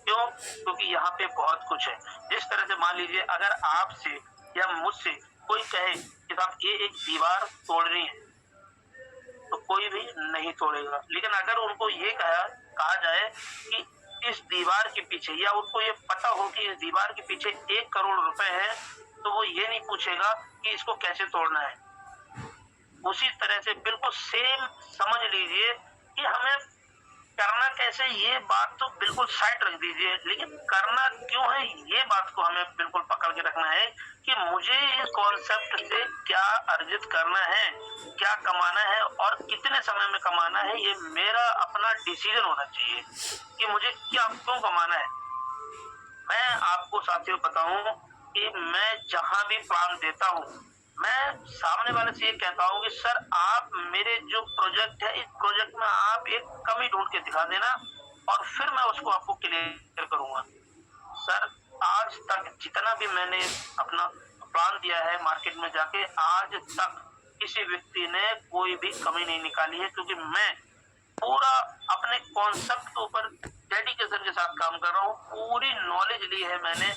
क्यों? क्योंकि यहाँ पे बहुत कुछ है। जिस तरह से मान लीजिए अगर आपसे या मुझसे कोई कहे कि साहब ये एक दीवार तोड़नी है तो कोई भी नहीं तोड़ेगा, लेकिन अगर उनको ये कहा जाए कि इस दीवार के पीछे, या उनको ये पता हो कि इस दीवार के पीछे 1 करोड़ रुपए है, तो वो ये नहीं पूछेगा कि इसको कैसे तोड़ना है। उसी तरह से बिल्कुल सेम समझ लीजिए कि हमें करना कैसे, ये बात तो बिल्कुल साइड रख दीजिए, लेकिन करना क्यों है ये बात को हमें बिल्कुल पकड़ के रखना है कि मुझे इस कॉन्सेप्ट से क्या अर्जित करना है, क्या कमाना है और कितने समय में कमाना है। ये मेरा अपना डिसीजन होना चाहिए कि मुझे क्या क्यों कमाना है। मैं आपको साथियों बताऊं कि मैं जहां भी प्लान देता हूं, मैं सामने वाले से ये कहता हूँ कि सर आप मेरे जो प्रोजेक्ट है, इस प्रोजेक्ट में आप एक कमी ढूंढ के दिखा देना और फिर मैं उसको आपको क्लियर करूंगा। सर आज तक जितना भी मैंने अपना प्लान दिया है मार्केट में जाके, आज तक किसी व्यक्ति ने कोई भी कमी नहीं निकाली है, क्योंकि मैं पूरा अपने कॉन्सेप्ट के ऊपर डेडिकेशन के साथ काम कर रहा हूँ। पूरी नॉलेज ली है मैंने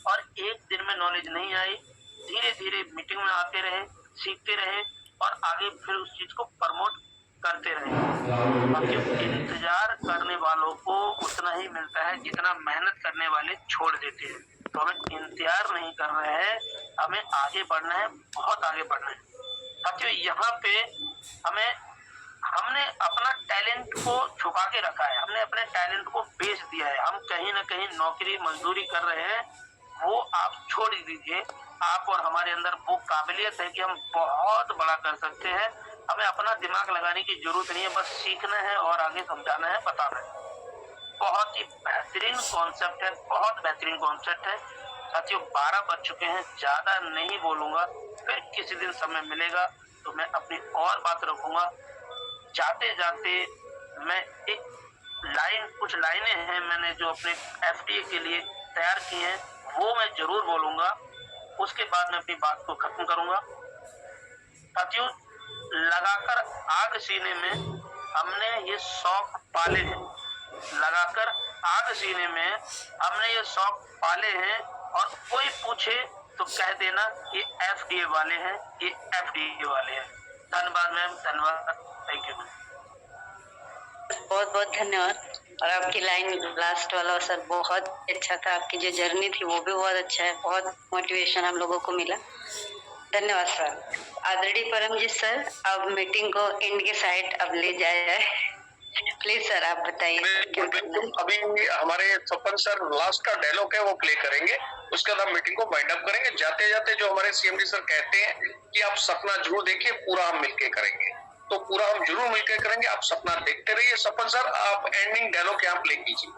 और एक दिन में नॉलेज नहीं आई, धीरे धीरे मीटिंग में आते रहे, सीखते रहे और आगे फिर उस चीज को प्रमोट करते रहे। इंतजार करने वालों को उतना ही मिलता है जितना मेहनत करने वाले छोड़ देते हैं। तो हमें इंतजार नहीं कर रहे हैं, हमें आगे बढ़ना है, बहुत आगे बढ़ना है। साथियों यहाँ पे हमने अपना टैलेंट को छुपा के रखा है, हमने अपने टैलेंट को बेच दिया है। हम कहीं ना कहीं नौकरी मजदूरी कर रहे हैं, वो आप छोड़ दीजिए। आप और हमारे अंदर वो काबिलियत है कि हम बहुत बड़ा कर सकते हैं। हमें अपना दिमाग लगाने की जरूरत नहीं है, बस सीखना है और आगे समझाना है, बताना है। बहुत ही बेहतरीन कॉन्सेप्ट है, बहुत बेहतरीन कॉन्सेप्ट है। साथियों 12 बज चुके हैं, ज्यादा नहीं बोलूंगा, फिर किसी दिन समय मिलेगा तो मैं अपनी और बात रखूंगा। जाते जाते मैं कुछ लाइनें हैं मैंने जो अपने FTA के लिए तैयार की हैं, वो मैं जरूर बोलूंगा। उसके बाद मैं अपनी बात को खत्म करूंगा। साथियों लगाकर आग सीने में हमने ये शौक पाले हैं, लगाकर आग सीने में हमने ये शौक पाले हैं, और कोई पूछे तो कह देना ये FDA वाले हैं, ये FDA वाले हैं। धन्यवाद मैम, धन्यवाद, थैंक यू मैम। बहुत बहुत धन्यवाद। और आपकी लाइन लास्ट वाला सर बहुत अच्छा था, आपकी जो जर्नी थी वो भी बहुत अच्छा है, बहुत मोटिवेशन हम लोगों को मिला। धन्यवाद सर। आदरणीय परमजीत सर, अब मीटिंग को एंड के साइड अब ले जाया जाए। प्लीज सर आप बताइए। अभी हमारे सपन सर लास्ट का डायलॉग है वो प्ले करेंगे, उसके बाद हम मीटिंग को वाइंड अप करेंगे। जाते जाते जो हमारे CMD सर कहते हैं कि आप सपना जरूर देखिए, पूरा हम मिलके करेंगे, तो पूरा हम जरूर मिलकर करेंगे। आप सपना देखते रहिए। सपन सर आप एंडिंग डायलॉग यहाँ प्ले कीजिए।